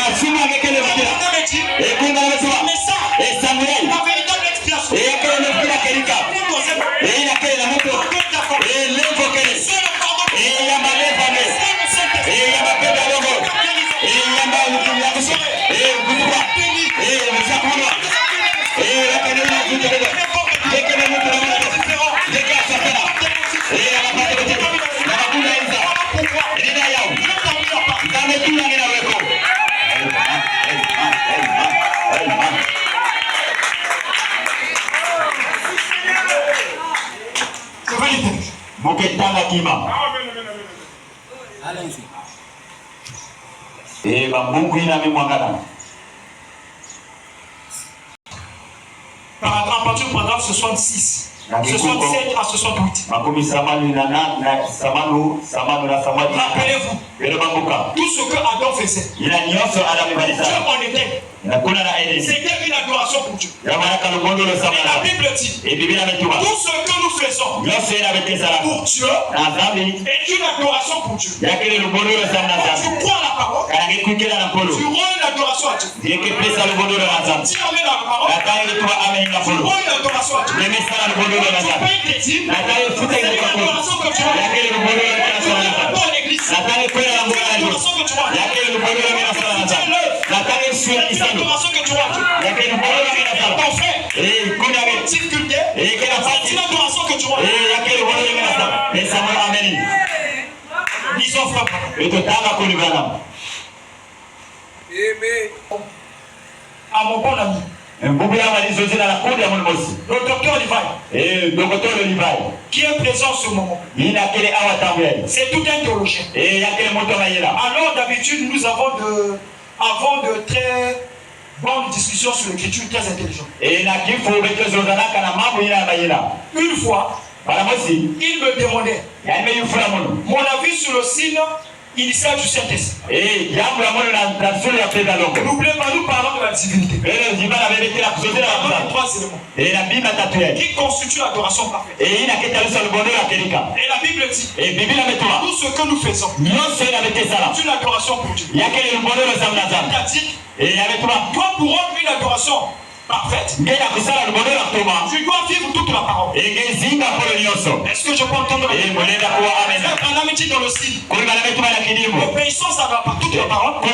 ça, la véritable expiation. C'est le pardon. À partir du paragraphe 66. 67 à 68. Rappelez-vous, tout ce que Adam faisait, Dieu en était. C'était une adoration pour Dieu. Et la Bible dit, tout ce que nous faisons pour Dieu est une adoration pour Dieu. Quand tu crois la parole, tu rends une adoration à Dieu. Tu amènes la parole, tu rends une adoration à Dieu. Tu payes tes dîmes, c'est une adoration que tu rends. Tu rends l'église, c'est une adoration que tu rends. C'est une adoration que tu rends. Ton frère, difficulté, c'est une adoration que tu rends. Disons frère. À mon bon ami, le docteur Levi, qui est présent en ce moment, c'est tout un théologien. Alors d'habitude nous avons de très bonnes discussions sur l'écriture, très intelligentes. Une fois, il me demandait mon avis sur le signe initial du Saint-Esprit. N'oubliez pas, nous parlons de la divinité. Qui constitue l'adoration parfaite. Et la Bible dit, tout ce que nous faisons, c'est une adoration pour Dieu. C'est-à-dire, toi pour rendre une adoration parfaite, tu dois vivre toute la parole. Est-ce que je peux entendre la parole? Un dit dans le style, obéissance à toute la parole, on a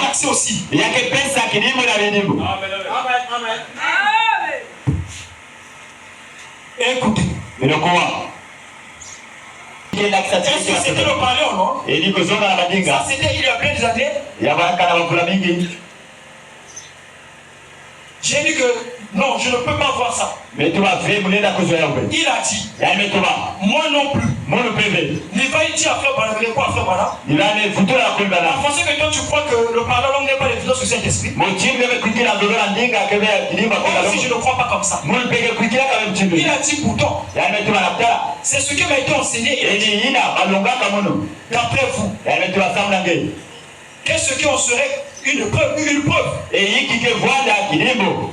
accès aussi. Écoutez. Est-ce que c'était le parler ou non? Ça c'était il y a plein d'années. J'ai dit que non, je ne peux pas voir ça. Il a dit, moi non plus. Il va dire à frère Bana, quoi à frère Bana? Parce que toi tu crois que le parler langue n'est pas l'évidence sur Saint-Esprit. Moi si je ne crois pas comme ça. Il a dit pourtant, c'est ce qui m'a été enseigné. D'après vous, qu'est-ce qu'on serait une preuve?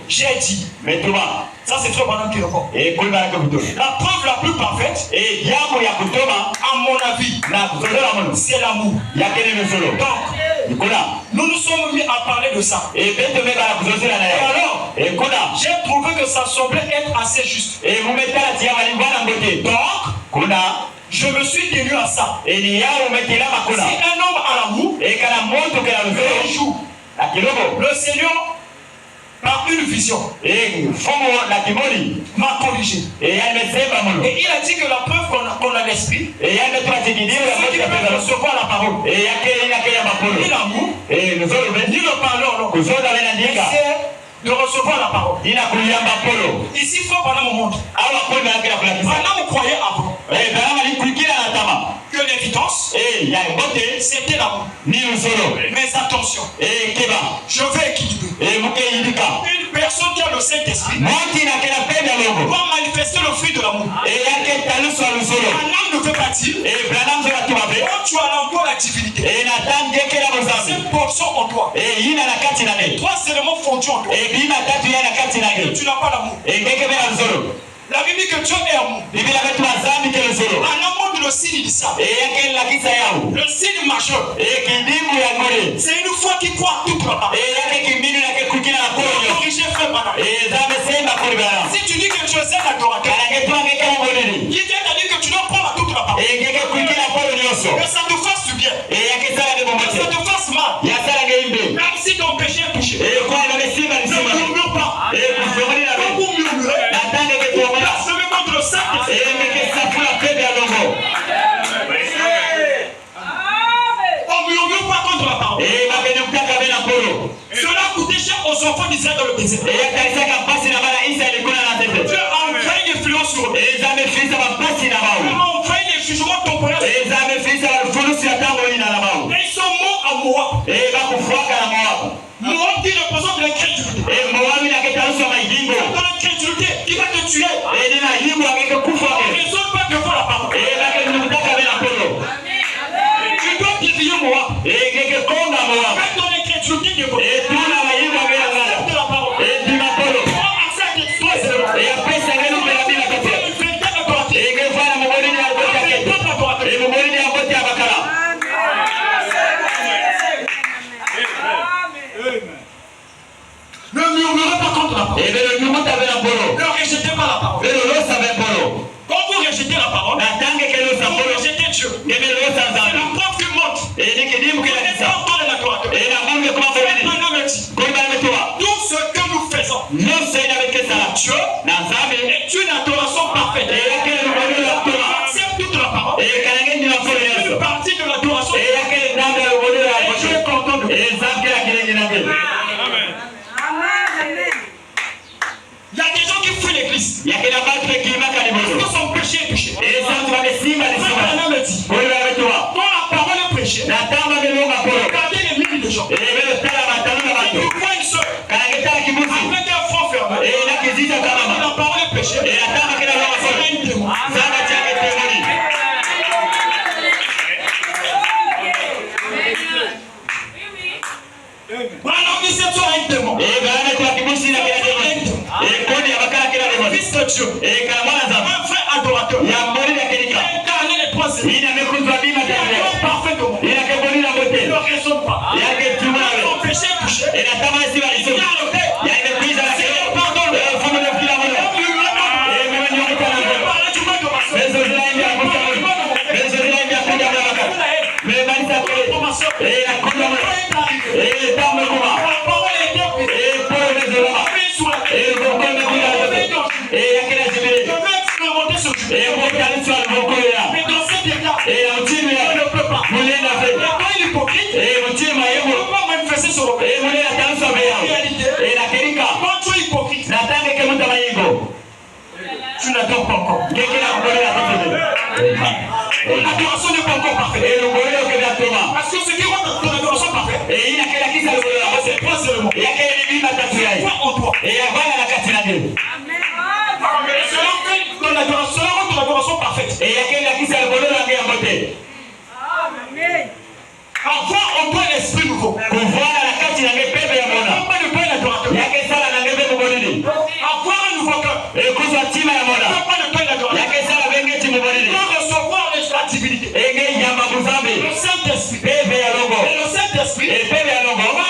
J'ai dit, ça c'est très bon qui le voit. La preuve la plus parfaite, à mon avis, c'est l'amour. Donc, nous nous sommes mis à parler de ça. Et alors, j'ai trouvé que ça semblait être assez juste. Donc, je me suis tenu à ça. Si un homme a l'amour, un jour, le Seigneur, par une vision, m'a corrigé. Et il a dit que la preuve qu'on a l'esprit, c'est ce qui peut recevoir la parole. Ni l'amour, ni le parler, c'est de recevoir la parole. Ici, il faut parler au monde. Maintenant, vous croyez avant que l'évidence, c'était l'amour. Mais attention, je vais équilibrer. Une personne qui a le Saint-Esprit doit manifester le fruit de l'amour. Un homme ne veut pas dire, quand tu as encore la divinité, cette portion en toi, toi c'est le mot fondu en toi. Tu n'as pas l'amour. La Bible dit que Dieu est amour. En amour de le signe initial. Le signe majeur. C'est une foi qui croit toute la parole. Si tu dis que tu es un adorateur, qui vient te dire que tu dois prendre toute la parole, que ça te fasse du bien, que ça te fasse mal, même si ton péché est touché, ne murmure pas. Quand vous murmurez, blasphème contre le Saint-Esprit. On ne murmure pas contre la parole. Cela coûtait cher aux enfants d'Israël dans le désert. Dieu a envoyé une influence sur eux. Il a envoyé des jugements temporaires. Et ils sont morts à Moab. Moab qui représente l'incrédulité. Dieu et tu es l'adoration parfaite. Accepte toute la parole. Une partie de l'adoration. Et tu es content de Dieu. Il y a des gens qui fuient l'église. Parce que son péché est touché. Maintenant me dit, quand la parole est prêchée, regardez les milliers de gens. Tu vois une soeur avec un front fermé. La parole est prêchée. C'est un démon. Maintenant, il c'est toi un démon. Fils de Dieu, un vrai adorateur, incarné les trois éléments, parfaitement, il ne raisonne pas, son péché est touché, il vient à l'hôtel, pardonne, mais dans cet état, on ne peut pas. Mais quand il est hypocrite, il ne peut pas manifester son réalité. Quand tu es hypocrite, tu n'adores pas encore. L'adoration n'est pas encore parfaite. Parce que ce qui rend ton adoration parfaite, c'est trois éléments. Foi en toi. Selon ton adoration parfaite. Avoir en toi l'esprit nouveau. Avoir un nouveau cœur. Recevoir la divinité. Le Saint-Esprit. Et le Saint-Esprit va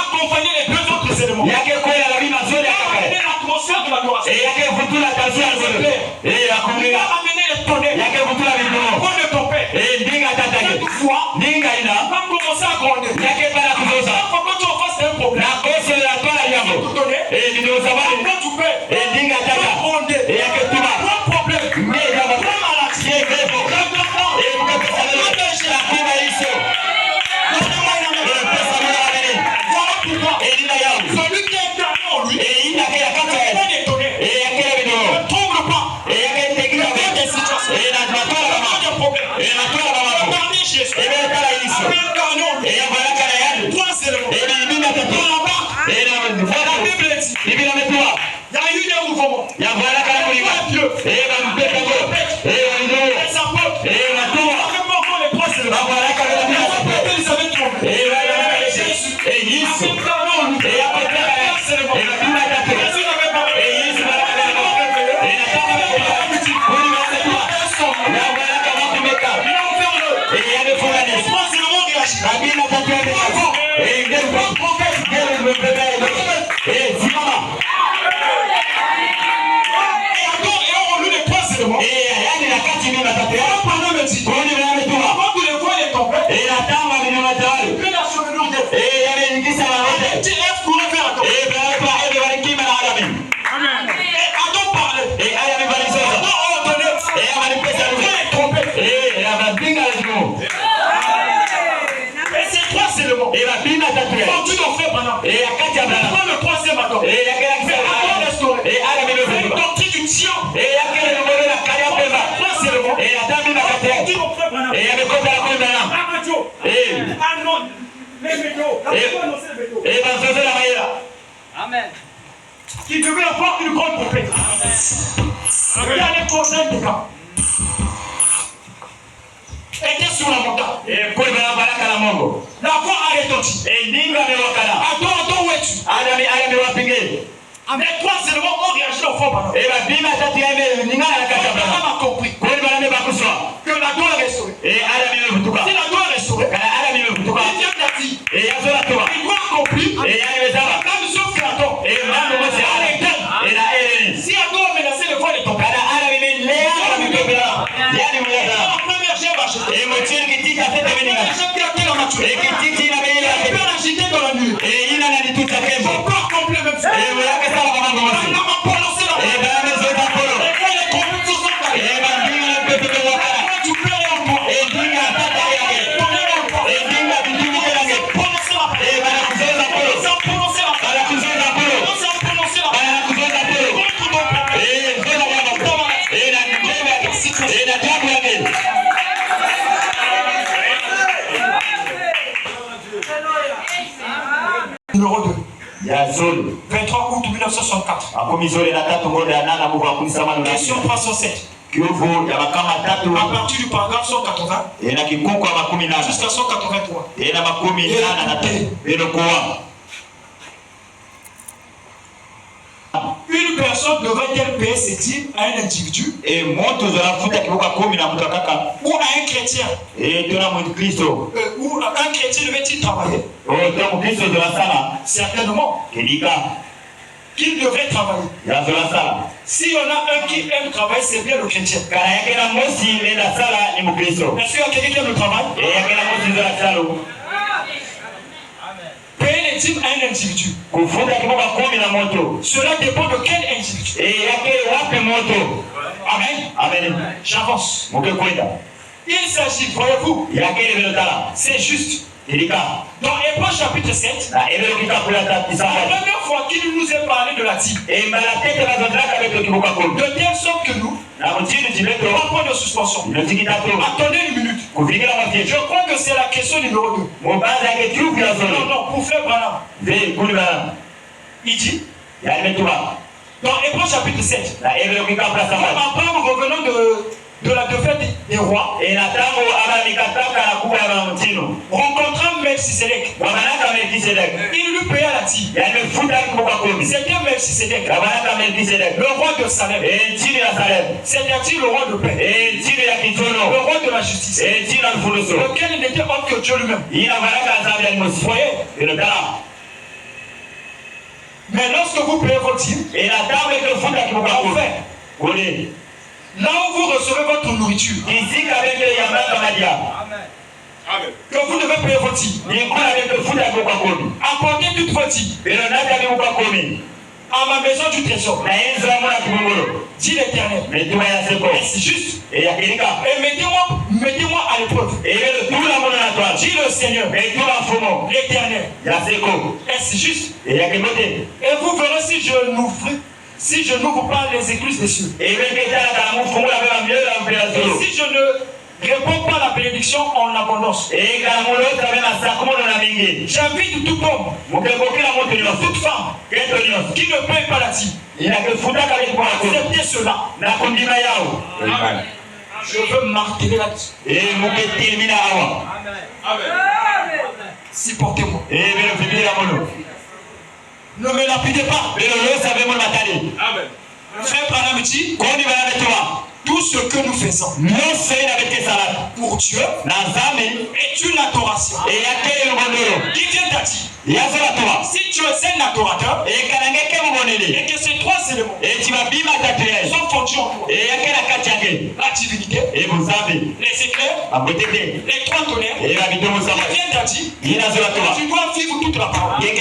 accompagner les deux autres éléments. Va amener l'atmosphère de l'adoration. Il va amener les tonnerres. Pour de ton père. Cette foi va commencer à grandir. Quand tu en fasses un problème, quand tu perds, tu vas grandir. Pas problème. Pas maladie. Voilà pourquoi celui qui est incarné en lui, il n'est pas détonné. Ne tombe pas. Il y a des situations. Il y a des problèmes. Regardez Jésus. Incarné en lui. Trois éléments. Dans la barque, la Bible dit, il y a eu des mouvements. Il y a Dieu. Les apôtres. Les trois éléments. Ils avaient trompé. Jésus. Incarné en lui. Le troisième accord. Doctrine du tien. Amen. Qui devait avoir une grande compétence. Regardez les prochains des cas. Était sur la montagne. La voix a retenti. Attends, où es-tu? Les trois éléments ont réagi au fond. On a compris que la doigt est restaurée. Si la doigt est restaurée, il vient de dire, il doit accomplir la mission créateur. Si la doigt a menacé le vol de ton père, la première gerbe a jeté. La première gerbe qui a été la maturité. La peur a jeté dans la nuit. On peut accomplir même ça. On a prononcé la 23 août 1964. Question 307. À partir du paragraphe 180 jusqu'à 183. Une personne devrait-elle payer ses dîmes à un individu ou à un chrétien? Ou un chrétien devait-il travailler? Certainement. Qu'il devrait travailler. Si on a un qui aime travailler, c'est bien le chrétien. Est-ce qu'il y a quelqu'un qui aime le travail? Payer les dîmes à un individu. Cela dépend de quel individu. Amen. Amen. J'avance. Il s'agit, voyez-vous, c'est juste. Dans Hébreux chapitre 7, la première fois qu'il nous a parlé de la dîme, de telle sorte que nous, pas point de suspension. Attendez une minute. Je crois que c'est la question numéro 2. Non, pour faire Branham. Il dit, dans Hébreux chapitre 7, Abraham revenant de la défaite des rois, rencontrant Melchisedec, il lui paya la dîme. C'était Melchisedec, le roi de Salem, c'est-à-dire le roi de paix, le roi de la justice, lequel n'était autre que Dieu lui-même. Vous voyez? Mais lorsque vous payez votre dîme, enfin, là où vous recevez votre nourriture, que vous devez payer votre dîme, apportez toute votre dîme à ma maison du trésor, dit l'Éternel. C'est juste. Et mettez-moi à l'épreuve, dit le Seigneur, l'Éternel. Est-ce juste? Et vous verrez si je n'ouvre pas les écluses des cieux. Et si je ne réponds pas à la bénédiction en abondance. J'invite tout homme, toute femme qui ne paye pas la dîme. Acceptez cela. Je veux marteler là-dessus. Supportez-moi. Ne me lapidez pas. Frère Branham dit, tout ce que nous faisons pour Dieu est une adoration. Qui vient d'être? Si tu es un adorateur et que ces trois éléments sont fondus en toi, la divinité, les éclairs, les trois tonnerres, qui vient d'être, tu dois vivre toute la parole. Et le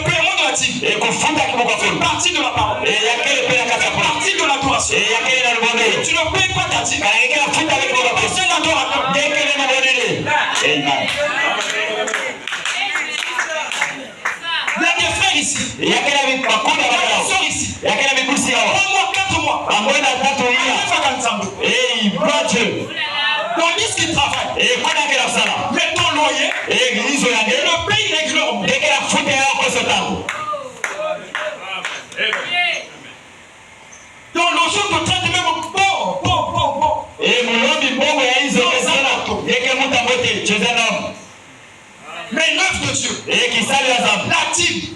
paiement de la dîme fait partie de la parole, fait partie de l'adoration. Tu ne payes pas ta dîme, c'est un adorateur. Amen. Il y a des frères ici. Il y a des soeurs ici. Prends-moi 4 mois. Tandis qu'ils travaillent. Mais ton loyer, le pays régulièrement. Ton logement te traite même bon. Mais l'œuvre de Dieu, la dîme,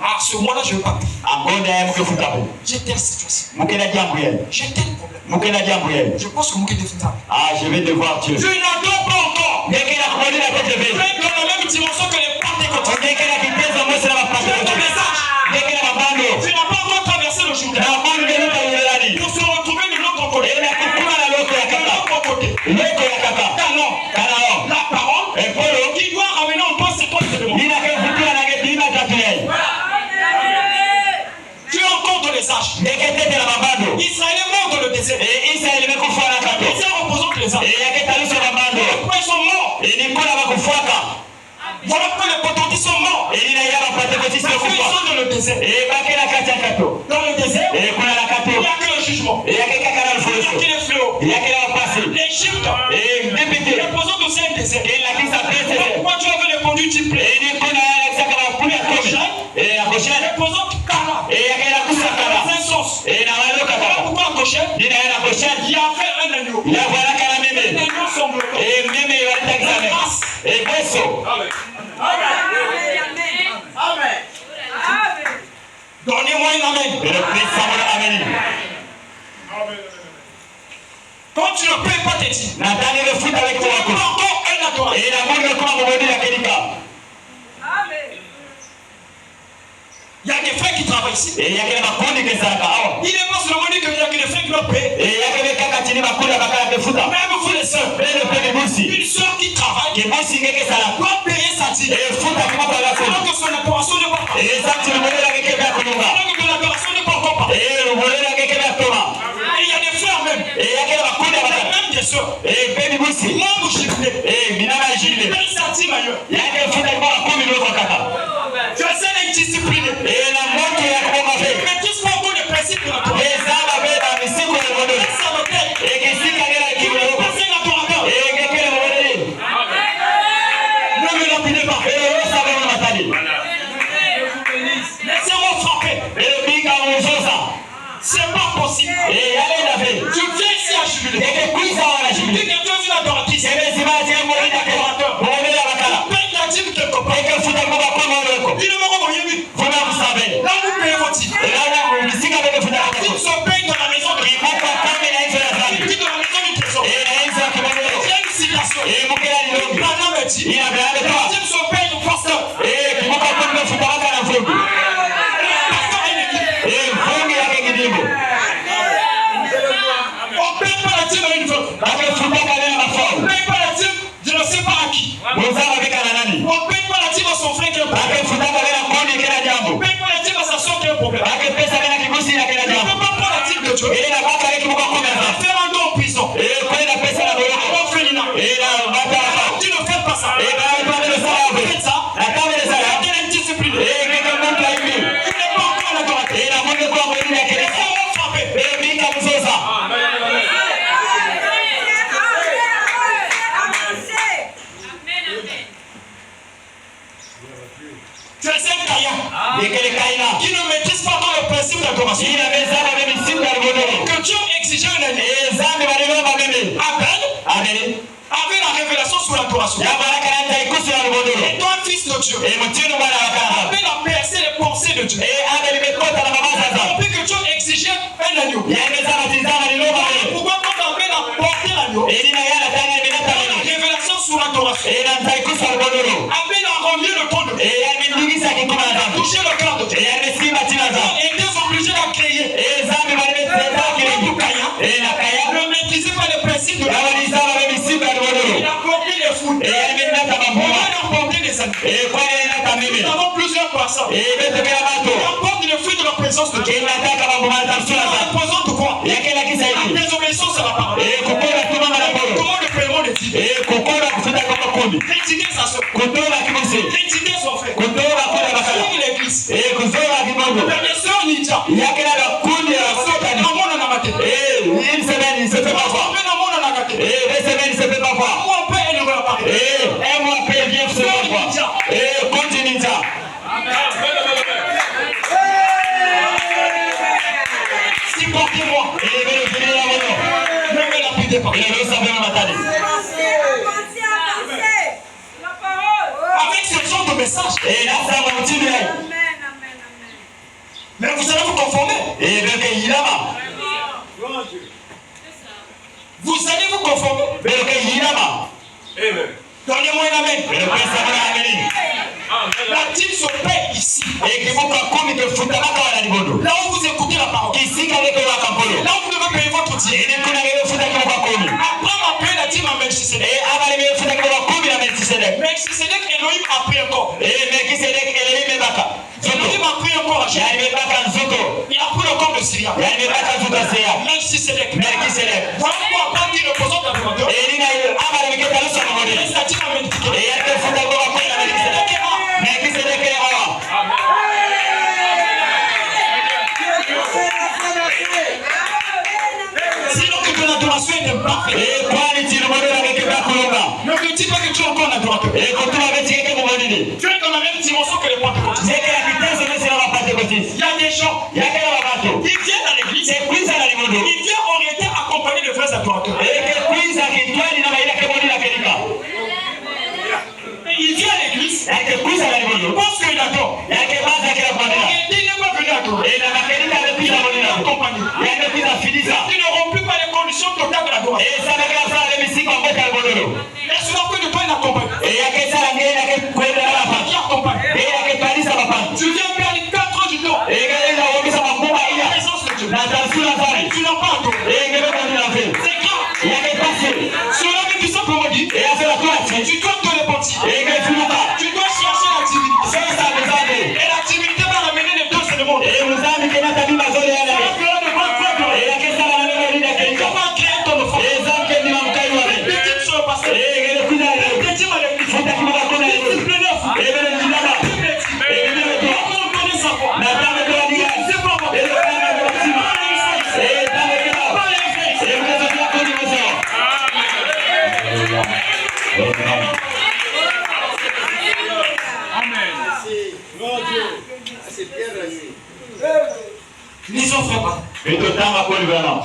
à ce moment-là, je ne veux pas. J'ai telle situation. J'ai tel problème. Je pense que Mouké est je vais devoir Dieu. Tu n'adores pas encore. Tu es dans la même dimension que les Pentecôtistes. Tu n'as pas encore traversé le Jourdain pour se retrouver de l'autre côté. La parole qui doit ramener en toi ces trois éléments. Tu es encore dans les âges. Israël est mort dans le désert. Israël représente les âges. Pourquoi ils sont morts? Voilà pourquoi les Pentecôtistes sont morts. Parce qu'ils sont dans le désert. Dans le désert, il n'y a que le jugement. Il n'y a que les fléaux. L'Égypte représente aussi un désert. Pourquoi tu avais répondu, tu plais? Goshen, il y avait un agneau. il y avait la même. L'agneau semble. Et même il y avait l'examen. Et Bosso. Amen. Donnez-moi une amen. Et le Christ s'en amen. Quand tu ne peux pas te dire, Nathan le foot avec tu toi. peux encore un adorateur. Et la mort comme on dit la Kelika. Il y a des frères qui travaillent ici. Et il y a des makundi qui sont là. Il n'est pas seulement dit qu'il y a des frères qui doivent payer. Et il y a des kakatini makundi bakala de foot. Même vous les sœurs. Mais le père de Boussi. Une sœur qui travaille Qui Boussi qui est là. doit payer sa dîme. Et foot à comment la foot. Alors que son adoration ne part pas. Et ça tu le voulais la quelque part comme ça. Alors que l'adoration ne part pas. Et le voulait la quelque part comme ça. Et il y a des frères même. Et il y a des makundi bakala. Même des sœurs. Et père de Boussi. Moi, vous jubilez. Et minana jile. Paye sa dîme ailleurs. Il y a des foot à quoi comme il veut kaka. Tu essaies d'être discipliné. Et la mort qui a commencé. Mais tout ce qu'on veut, le principe de l'adoration. Et ça va faire la musique pour le monde. Ça me plaît. Et qui s'y gagne qui Tu veut. veux passer l'adorateur. Et qui est le monde. Ne me lapidez pas. Et le ça va me mater. Laissez-moi frapper. Et le big à mon ça. C'est pas possible. Et il y a les affaires. Tu viens ici à jubiler. Et que qui ça va la Tu jubiler. dis que tu es une adoratrice. Et bien si ma tiens mon adorateur. Mon adorateur. Paye la dîme quelque part. Et que fout à quoi comme on le coup. Il ne m'a pas vu. Vous savez. Là, vous payez votre dîme. Et là vous musique avec le foot à La dîme se paye dans la maison de Il faut pas comme il a une seule la famille. dîme dans la maison du trésor. Et il a une seule qui va Il y a une citation. Et mon gars il est Madame me dit. il a bien avec La toi. dîme se paye au pasteur. Et qui va pas comme le foot à la foot. Le pasteur a une équipe. Et vous il y a quelque chose. On ne paye pas la dîme à une veuve. Avec le foot à la On foule. ne paye pas la dîme, je ne sais pas à qui. Vous avez avec un anani. On ne paye pas la dîme à son frère qui a un problème. Avec le foot à la foule qui est la On jambe. ne paye pas la dîme à sa soeur qui a un problème. Avec le pesa avec la kibusi na kila On ne jambo. peut pas prendre la dîme de Dieu. Et la baka avec mon comme ça. Faire un don en prison. Et quoi la pesa la bolo. On fait l'ina. Et la baka la. Tu ne fais pas ça. Et la baka le sala. Faites ça. La table de sala. Il y a une discipline. Et que le monde la eu. Tu n'es pas encore un adorateur. Et la monde quoi on dit la kila. Laissez-moi frapper. Et bika musosa. Tu es un caïn Et que le kaina. qui ne maîtrise pas encore le principe d'adoration. Il avait ça avec une cible dans le monde. Que Dieu exigeait un année. Et ça me va le va même. Abel Amen. avait la révélation sur l'adoration. Ya baraka na ikusi na monde. Et toi, fils de Dieu, Et mutino bwana wakana. Abel a percé les pensées de Dieu. Et Abel imekota na mama On sasa. compris que Dieu exigeait un agneau. Ya meza matizama ni noma. Pourquoi quand Abel a porté l'agneau, Et nina yana tanga ni la minata. révélation sur l'adoration, Et na ikusi na monde. Abel a remis le ton de Dieu, Et yamendigisa kikuma na damu. touché le cœur de Dieu. Et yamesimba tina za. Et était obligé d'en créer. Et zambi balimeta kile. Caïn Et la kaya. ne maîtrisait pas les principes de Ya l'adoration. walisaba bamesimba ni Il monde. a porté les foules. Et yamenata On mabuma. va leur porter les animaux. Et kwa yana mimi. Nous avons plusieurs croissants. Et bete kila Il bato. apporte les fruits de la présence de Dieu. Et nataka mabuma tamsula Ça za. représente quoi? Yakela La kisaidi. désobéissance à la parole. Et kukora tuma na polo. Comment le paiement des dîmes? Et kukora kufuta kama kundi. Critiquer sa soeur. Kutola kibusi. Critiquer son frère. Kutola kula bakala. Suivre l'église. Et kuzola kibogo. Les sœurs ninja. Yakela na kundi ya Sauver sotani. dans mon anamaté. Et une semaine il se fait pas voir. Sauver dans mon anamaté. Et 2 semaines il se fait pas voir. Moi, on peut élever la parole. Et un mois après vient se faire voir. Et continue ninja. Supportez-moi. Et il veut finir la moto. Ne me lapidez pas. Il veut savoir ma matadi. Avec ce genre de message. Et là ça va continuer. Mais vous allez vous conformer. Et il veut qu'il yama. Vous allez vous conformer. Il veut qu'il yama. Donnez-moi un amen. Il veut savoir ameni. La dîme se paie ici. Et kibuka kumi ke futa maka wala libondo. Là où vous écoutez la parole. Kisika leke wa kampolo. Là où vous devez payer votre dîme. Et kuna ke futa kibuka kumi. Après ma paix, la dîme à Melchisedec. Et abali me futa kibuka kumi na Melchisedek. Melchisedec, Elohim a pris encore. Et Melchisedek Elohim mebaka. Elohim a pris encore à Yani mebaka nzoto. Il a pris le corps de Syria. Yani mebaka nzoto seya. Melchisedec. Melchisedek. Voilà pourquoi quand il représente la demandeur. Et nina abali me keta lusa mongoli. La dîme a multiplié. Et yake futa kibuka kumi na Melchisedek. Melchisedek ya awa. Sinon que ton adoration est imparfaite. Et kwani tino modo na kekeba kulunga. Ne me dis pas que tu es encore un adorateur. Et kutuma beti keke mongolini. Tu es dans la même dimension que les pentecôtistes. Zeke la kitenzo mesi na mapate kotisi. Il y a des gens, Yake na mabato. ils viennent à l'église, Se kwisa na libondo. ils viennent adore. Il n'est pas venu adorer. Il n'auront plus pas les conditions totales de l'adoration. Et cela fait de toi une accompagne. Tu viens perdre 4 ans du temps. La présence de Dieu. Tu n'as pas adoré. C'est grave. Cela veut tout simplement dire. Tu dois te repentir. Tu dois chercher la divinité. Et la divinité va ramener les deux sur le monde. Comment créer ton offrande? Petit sur le passé. Petit mal écrit. Petit plein Lisons frère.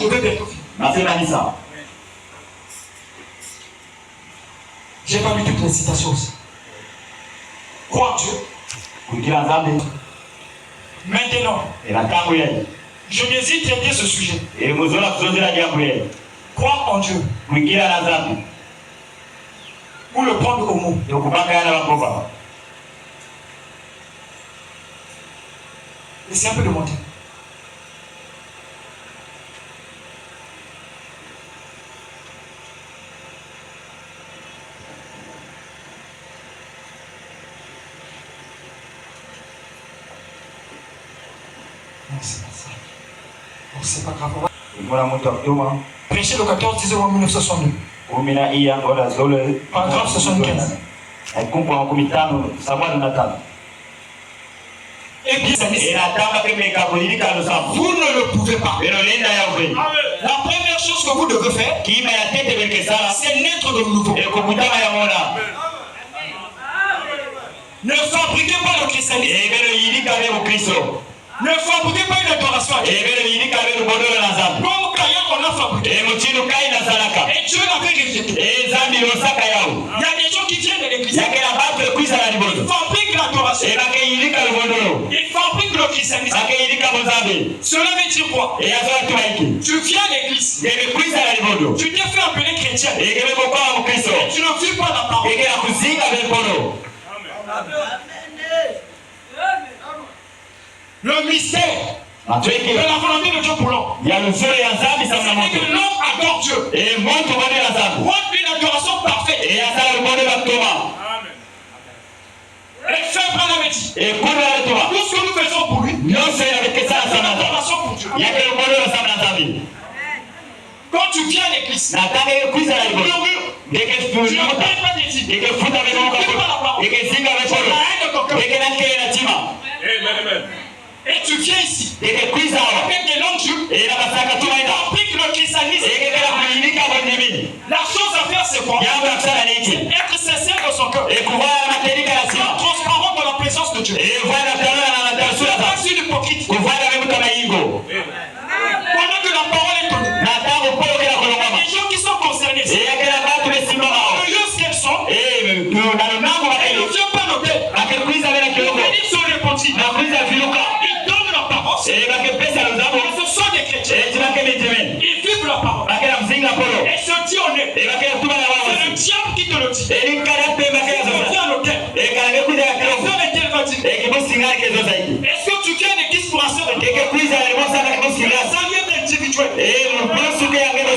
Je vais bientôt finir. J'ai pas lu toutes les citations aussi. Crois en Dieu. Maintenant, je n'hésite traiter ce sujet. Croire en Dieu. Ou le prendre au mot. Laissez un peu de monter. Non, c'est pas ça. Bon, c'est pas grave. Prêcher le 14 décembre 1962. Paragraphe 75. Eh bien, vous ne le pouvez pas. La première chose que vous devez faire, c'est naître de nouveau. Ne fabriquez pas le christianisme. Ne fabriquez pas une adoration à Dieu. Comme Caïn qu'on a fabriqué. Et Dieu l'avait rejeté. Il y a des gens qui viennent de l'église. Ils fabriquent l'adoration. Ils fabriquent le christianisme. Cela veut dire quoi? Tu viens à l'église. Tu t'es fait appeler chrétien. Et tu ne vis pas la parole. Le mystère de la volonté de Dieu pour l'homme. C'est que l'homme adore Dieu. Rendre une adoration parfaite. Et faire par la médite. Tout ce que nous faisons pour lui, c'est une adoration pour Dieu. Quand tu viens à l'église, tu murmures. Tu ne parles pas des idées. Tu ne fais pas la parole. Tu as la haine de ton cœur. Et tu viens ici avec des longues jupes et tu appliques le christianisme. La chose à faire, c'est quoi? Être sincère dans son cœur. Être transparent dans la présence de Dieu. Tu n'es pas une hypocrite. Pendant que la parole est donnée, il y a des gens qui sont concernés. Le lieu qu'elles sont, elles ne viennent pas noter. Ils sont répandus. Ce sont des chrétiens. Ils vivent la parole. Et se dit honnête. C'est le diable qui te le dit. Et viens à l'hôtel. Est-ce que tu viens à l'église pour assurer? Ça vient d'individuel.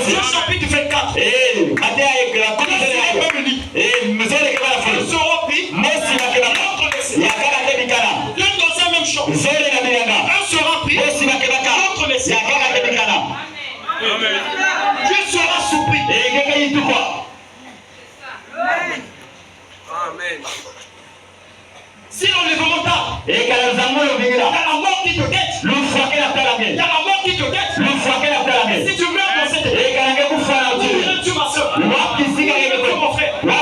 Dieu chapitre 24. Nous serons pris. Deux dans la même chose. Un sera pris. L'autre laissé. Dieu sera surpris. Amen. Si l'enlèvement tarde, il y a la mort qui te guette. Il y a la mort qui te guette. Si tu meurs dans cette église, tu ma soeur. Tu mon frère. La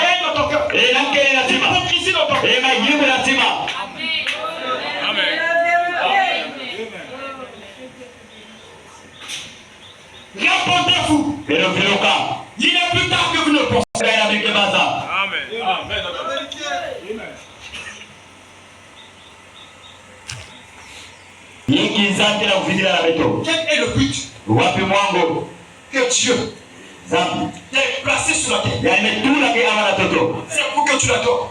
haine dans ton cœur. L'hypocrisie dans ton cœur. Amen. Répondez-vous. Il est plus tard que vous ne pensez. Amen. est le but que Dieu t'ait placé sur la terre? C'est pour que tu l'adores.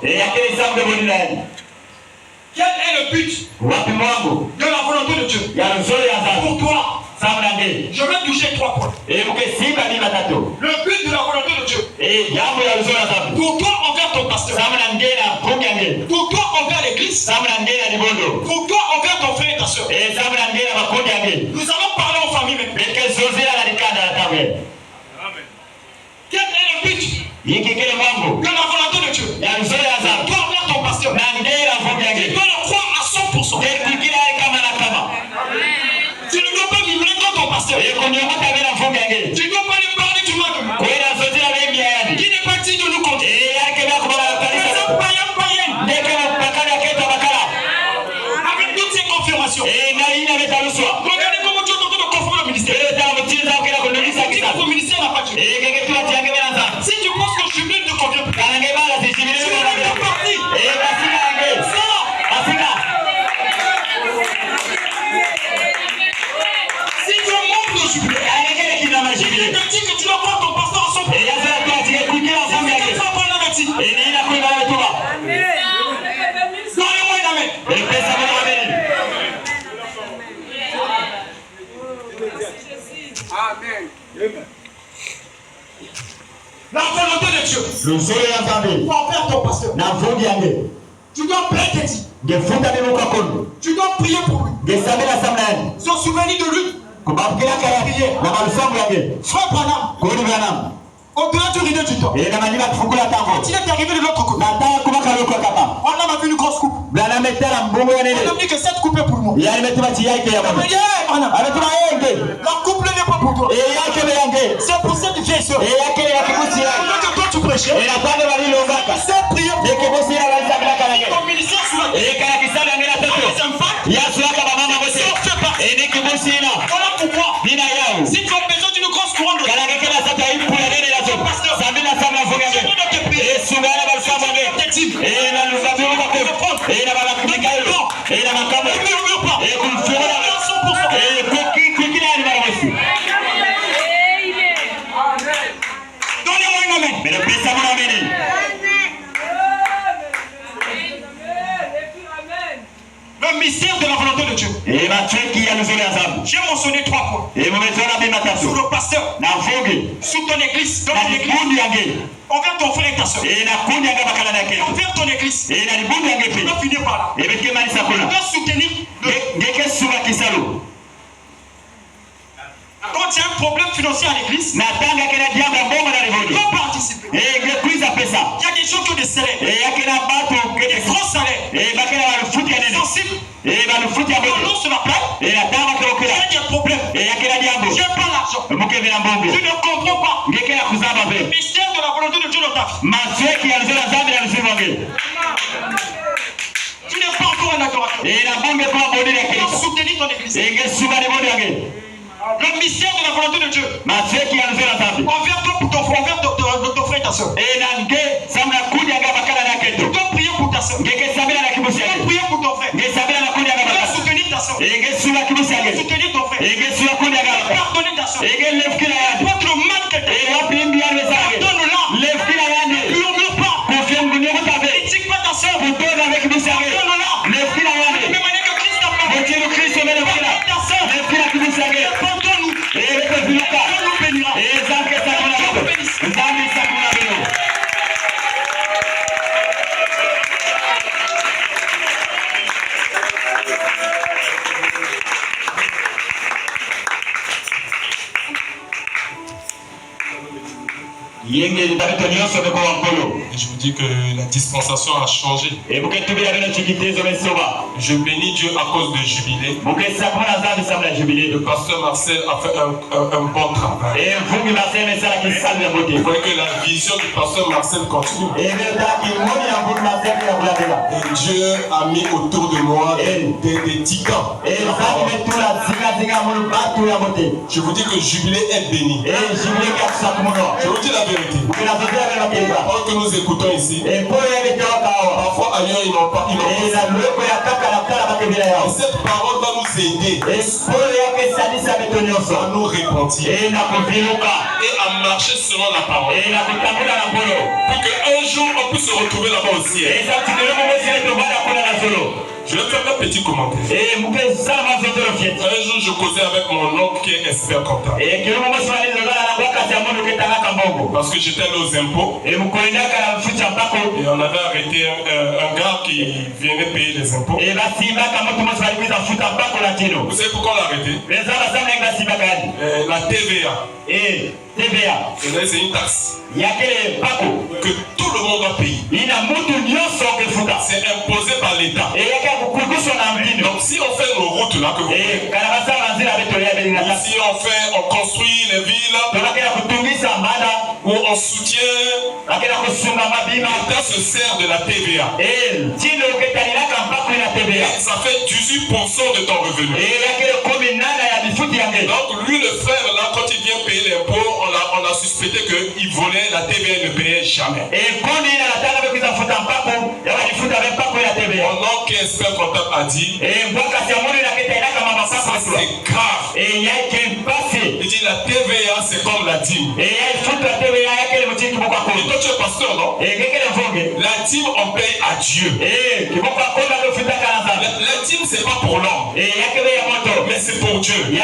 Quel est le but de la volonté de Dieu pour toi? Je vais toucher 3 points. Le but de la volonté de Dieu pour toi envers ton pasteur, pour toi envers l'église, pour toi envers ton frère et ta soeur. Nous allons parler aux familles maintenant. Quel est le but de la volonté de Dieu? Toi envers ton pasteur, tu dois le croire à 100%. Tu ne dois pas vivre dans ton pasteur. Tu ne dois pas lui parler du mal de moi. Qui n'est pas digne de nous compter. C'est païen. Avec toutes ces confirmations. Regardez comment Dieu est en train de confirmer le ministère. Si votre ministère n'a pas Dieu. Si tu penses que je suis ne convient plus, tu es parti. Si tu manques de jubilé, il te dit que tu dois voir ton pasteur en son pays. Donnez-moi une amen. Amen. La volonté de Dieu pour faire ton pasteur. Tu dois prêter. Tu dois prier pour lui. Se souvenir de lui. Frère Branham, au-delà du rideau du temps, quand il est arrivé de l'autre côté, on a vu une grosse coupe. On a dit que cette coupe est pour moi. La coupe n'est pas pour toi. C'est pour cette vieille soeur. Que toi tu prêchais. C'est prier pour ton ministère sur la voilà pourquoi. Si tu as besoin d'une grosse couronne de donnez-moi une amen. Le mystère de la volonté de Dieu. J'ai mentionné 3 points. Sur le pasteur, sur ton église, envers ton frère et ta soeur, envers ton église. Tu dois finir par là. Tu dois soutenir quand il y a un problème financier à l'église, tu dois participer. Il y a des gens qui ont des salaires, des gros salaires, sensibles. Non, sur la plaque, il y a des problèmes. J'ai pas l'argent. Tu ne comprends pas le mystère de la volonté de Dieu dans ta vie. Tu n'es pas encore un adorateur. Tu dois soutenir ton église. Le mystère de la volonté de Dieu envers toi, pour ton frère et ta soeur. Tu dois prier pour ta soeur. Tu dois prier pour ton frère. Tu dois soutenir ta soeur. Tu dois soutenir ton frère. Pardonner ta soeur. Contre le mal que tu as. Pardonne-la. Ne murmure pas. Critique pas ta soeur. Pardonne-la. De la même manière que Christ a pardonné. Pardonne ta soeur. Pardonne-nous. Dieu nous bénira. Dieu nous bénisse. Et je vous dis que la dispensation a changé. Je bénis Dieu à cause de jubilé. Le pasteur Marcel a fait un bon travail. Il faudrait que la vision du pasteur Marcel continue. Et Dieu a mis autour de moi des titans. Je vous dis que Jubilé est béni. Je vous dis la vérité. Pendant que nous écoutons ici, parfois ailleurs ils n'ont pas. Et cette parole va nous aider à nous repentir et à marcher selon la parole. Pour qu'un jour on puisse se retrouver là-bas au ciel. Je vais faire un petit commentaire. Un jour, je causais avec mon oncle qui est expert comptable. Parce que j'étais allé aux impôts. Et on avait arrêté un gars qui venait payer les impôts. Vous savez pourquoi on l'a arrêté? La TVA. C'est une taxe que tout le monde doit payer. C'est imposé par l'État. Donc si on fait nos routes là que vous voyez, si on construit les villes, où on soutient, l'État se sert de la TVA. Ça fait 18% de ton revenu. Donc lui, le frère là, quand il vient payer l'impôt, on a suspecté qu'il volait la TVA et ne payait jamais. Mon oncle qui est expert comptable a dit, ça c'est grave. Il dit la TVA c'est comme la dîme. Et toi tu es pasteur, non? La dîme on paye à Dieu. La dîme c'est pas pour l'homme, mais c'est pour Dieu. Il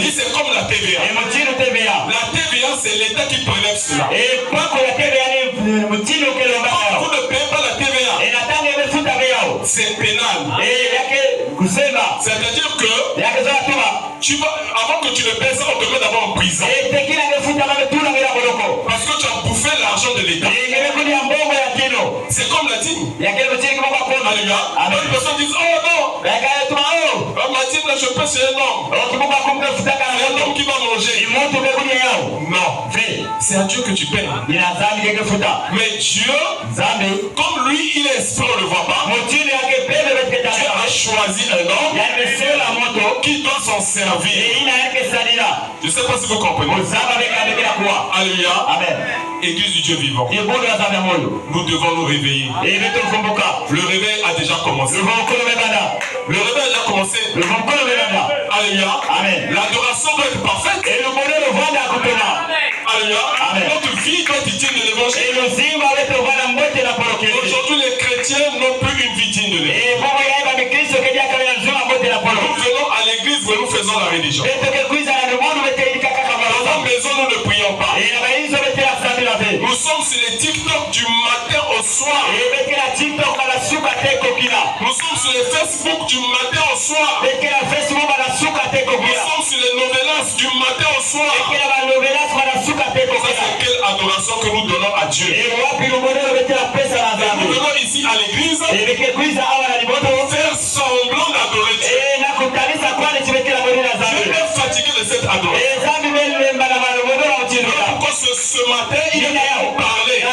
dit c'est comme la TVA. La TVA c'est l'État qui prélève cela. Vous ne payez pas la TVA, c'est pénal. C'est-à-dire que avant que tu ne payes ça, on te met d'abord en prison. Parce que tu as bouffé l'argent de l'État. C'est comme la dîme. Alléluia. Une personne dit, oh non, ma dîme là je paie c'est un homme. C'est un homme qui va manger. Non, c'est à Dieu que tu payes. Mais Dieu, comme lui il est esprit, on ne le voit pas. Dieu a choisi un homme qui doit s'en servir. Je ne sais pas si vous comprenez. Alléluia. Église du Dieu vivant. Nous devons nous réveiller. Le réveil a déjà commencé. Alléluia. L'adoration doit être parfaite. Alléluia. Notre vie doit être digne de l'évangile. Aujourd'hui, les chrétiens n'ont plus une vie digne de l'évangile. Nous venons à l'église, mais nous faisons la religion. Dans la maison, nous ne prions pas. Nous sommes sur les TikTok du matin au soir. Nous sommes sur les Facebook du matin au soir. Nous sommes sur les novelas du matin au soir. C'est quelle adoration que nous donnons à Dieu. Nous venons ici à l'église faire semblant d'adorer Dieu. Je suis fatigué de cette adoration. Pourquoi ce matin il est pour parler?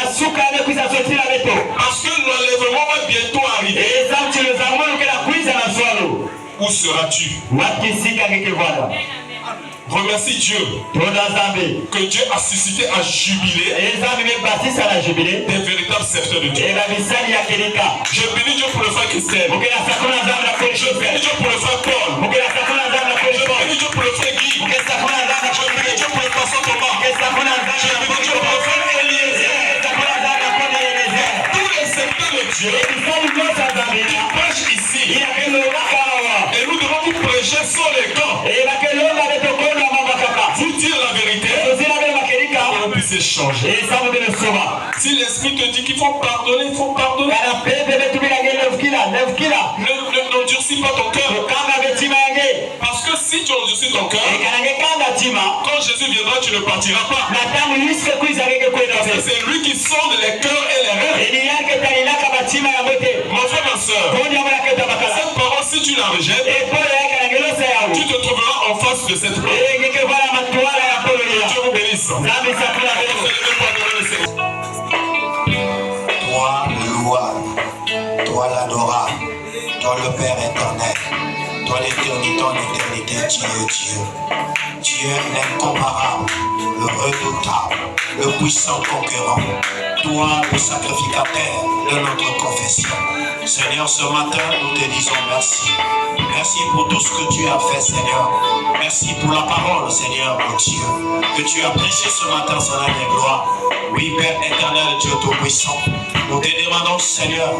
Parce que l'enlèvement va bientôt arriver. Où seras-tu? Remercie Dieu que Dieu a suscité à jubiler des véritables serviteurs de Dieu. Je bénis Dieu pour le frère Christelle. Je bénis Dieu pour le frère Paul. Je bénis Dieu pour le frère Guy. Je bénis Dieu pour le pasteur Thomas. Je bénis Dieu pour le frère Eliezer. Tous les serviteurs de Dieu qui prêchent ici. Et nous devons vous prêcher sur les camps. Vous dire la vérité pour qu'on puisse échanger. Si l'esprit te dit qu'il faut pardonner, il faut pardonner. N'endurcis pas ton cœur. Parce que si tu endurcis ton cœur, quand Jésus viendra, tu ne partiras pas. Parce que c'est lui qui sonde les cœurs et les rêves. Mon frère, ma soeur, cette parole, si tu la rejettes, tu te trouveras en face de cette parole. Dieu vous bénisse. Toi, le louable, toi l'adorable, toi le Père éternel, toi l'éternité en éternité, tu es Dieu. Tu es l'incomparable, le redoutable, le puissant conquérant. Toi, le sacrificateur de notre confession. Seigneur, ce matin, nous te disons merci. Merci pour tout ce que tu as fait, Seigneur. Merci pour la parole, Seigneur, mon Dieu, que tu as prêché ce matin, Seigneur de gloire. Oui, Père éternel, Dieu tout-puissant, nous te demandons, Seigneur,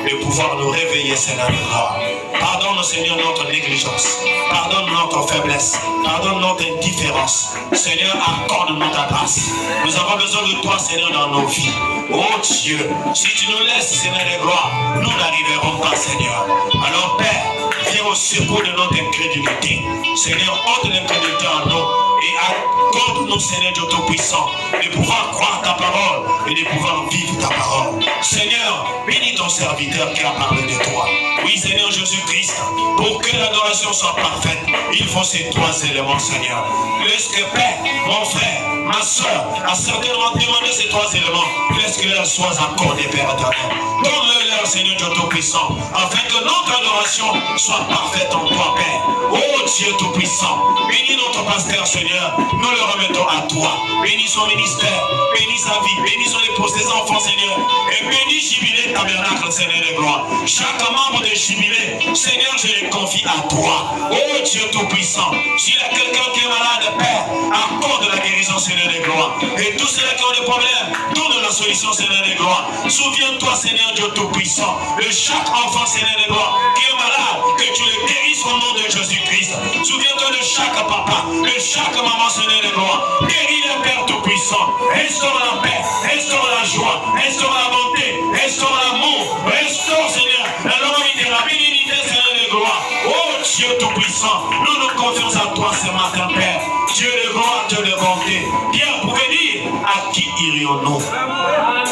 de pouvoir nous réveiller, Seigneur de gloire. Pardonne, Seigneur, notre négligence. Pardonne notre faiblesse. Pardonne notre indifférence. Seigneur, accorde-nous ta grâce. Nous avons besoin de toi, Seigneur, dans nos vies. Oh Dieu, si tu nous laisses, Seigneur de gloire, nous n'arriverons pas, Seigneur. Alors, Père, viens au secours de notre incrédulité. Seigneur, ôte l'incrédulité en nous et accorde-nous, Seigneur Dieu Tout-Puissant, de pouvoir croire ta parole et de pouvoir vivre ta parole. Seigneur, bénis ton serviteur qui a parlé de toi. Oui, Seigneur Jésus-Christ, pour que l'adoration soit parfaite, il faut ces trois éléments, Seigneur. Laisse que Père, mon frère, ma soeur, a certainement demandé ces trois éléments. Laisse que leur soit accordé, Père éternel. Donne-leur, Seigneur Dieu Tout-Puissant, afin que notre adoration soit parfaite en toi, Père. Oh Dieu Tout-Puissant, bénis notre pasteur, Seigneur. Nous le remettons à toi. Bénis son ministère, bénis sa vie, bénis son épouse, ses enfants, Seigneur. Et bénis Jubilé Tabernacle, Seigneur de gloire. Chaque membre de Jubilé, Seigneur, je les confie à toi. Oh Dieu Tout-Puissant, s'il y a quelqu'un qui est malade, Père, accorde la guérison, Seigneur de gloire. Et tous ceux qui ont des problèmes, donne la solution, Seigneur de gloire. Souviens-toi, Seigneur Dieu Tout-Puissant, de chaque enfant, Seigneur de gloire, qui est malade, que tu le guérisses au nom de Jésus-Christ. Souviens-toi de chaque papa, de chaque maman, Seigneur de gloire. Guéris le Père Tout-Puissant. Restaure la paix, restaure la joie, restaure la bonté, restaure l'amour, restaure, Seigneur, la normalité, la bénignité, Seigneur de gloire. Oh Dieu Tout-Puissant, nous nous confions à toi ce matin, Père. Dieu de gloire, Dieu de bonté. Pierre pouvait dire, à qui irions-nous?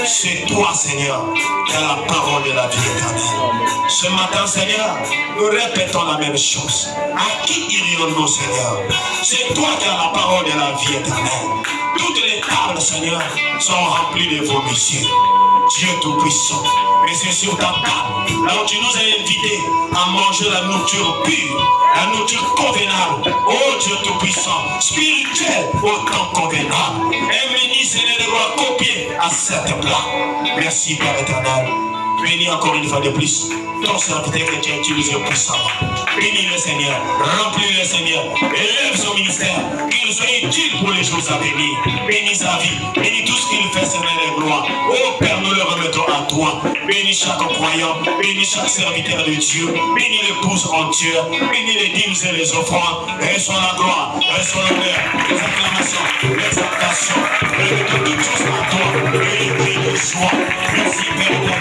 C'est toi, Seigneur, qui as la parole de la vie éternelle. Ce matin, Seigneur, nous répétons la même chose. À qui irions-nous, Seigneur? C'est toi qui as la parole de la vie éternelle. Toutes les tables, Seigneur, sont remplies de vos messieurs. Dieu Tout-Puissant. Mais c'est sur ta table, là où tu nous as invités à manger la nourriture pure, la nourriture convenable. Oh Dieu Tout-Puissant, spirituel autant convenable. Et bénis, Seigneur de gloire, copier à cette plat. Merci, Père éternel. Bénis encore une fois de plus ton serviteur que tu as utilisé puissamment. Bénis le Seigneur, remplis le Seigneur, élève son ministère, qu'il soit utile pour les jours à venir. Bénis sa vie, bénis tout ce qu'il fait, Seigneur de gloire. Oh Père, nous le remettons à toi. Bénis chaque croyant, bénis chaque serviteur de Dieu, bénis l'épouse entière, bénis les dîmes et les offrandes. Reçois la gloire, reçois l'honneur, les acclamations, l'exaltation, remettons toutes choses à toi, et les cris de joie. Merci Père.